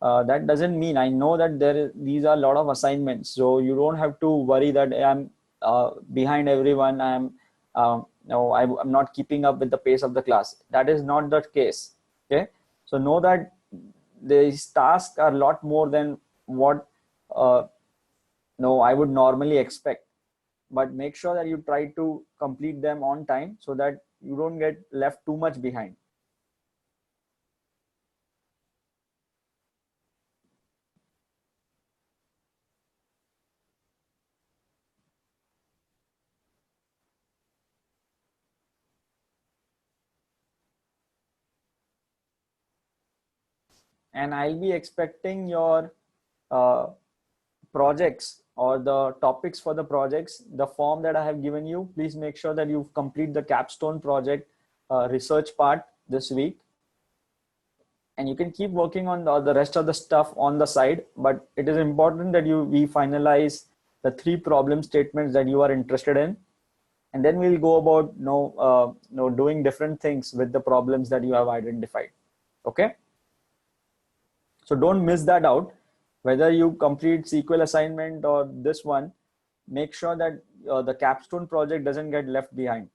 That doesn't mean, I know that these are a lot of assignments, so you don't have to worry that I'm behind everyone. No, I'm not keeping up with the pace of the class. That is not the case. Okay. So know that these tasks are a lot more than what no, I would normally expect, but make sure that you try to complete them on time so that you don't get left too much behind. And I'll be expecting your uh, projects or the topics for the projects, the form that I have given you. Please make sure that you complete the capstone project research part this week, and you can keep working on the rest of the stuff on the side, but it is important that we finalize the 3 problem statements that you are interested in, and then we'll go about doing different things with the problems that you have identified. Okay, so don't miss that out. Whether you complete SQL assignment or this one, make sure that the capstone project doesn't get left behind.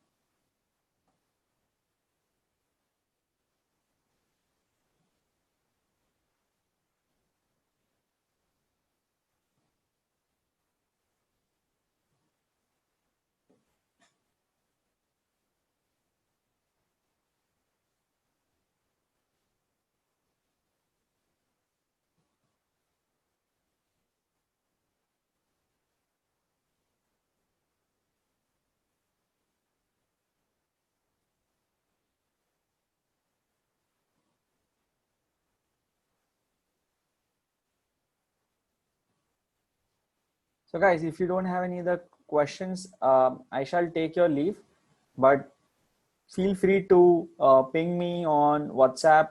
So guys, if you don't have any other questions, I shall take your leave, but feel free to ping me on WhatsApp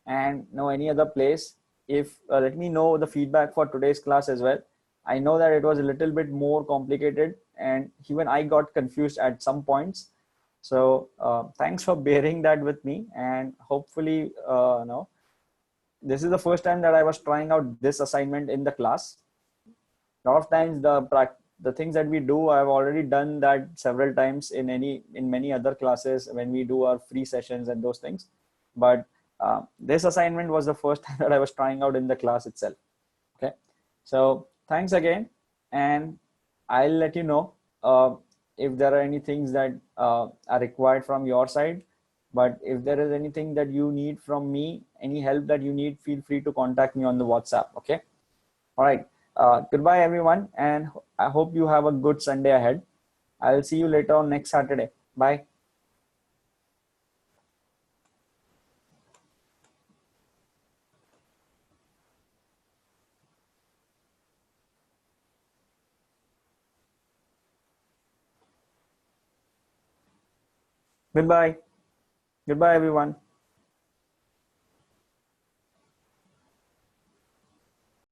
and any other place. If let me know the feedback for today's class as well. I know that it was a little bit more complicated, and even I got confused at some points. So thanks for bearing that with me, and hopefully this is the first time that I was trying out this assignment in the class. A lot of times the things that we do, I've already done that several times in many other classes when we do our free sessions and those things, but this assignment was the first time that I was trying out in the class itself. Okay, so thanks again, and I'll let you know if there are any things that are required from your side. But if there is anything that you need from me, any help that you need, feel free to contact me on the WhatsApp. Okay. All right. Goodbye, everyone, and I hope you have a good Sunday ahead. I'll see you later on next Saturday. Bye. Goodbye. Goodbye, everyone.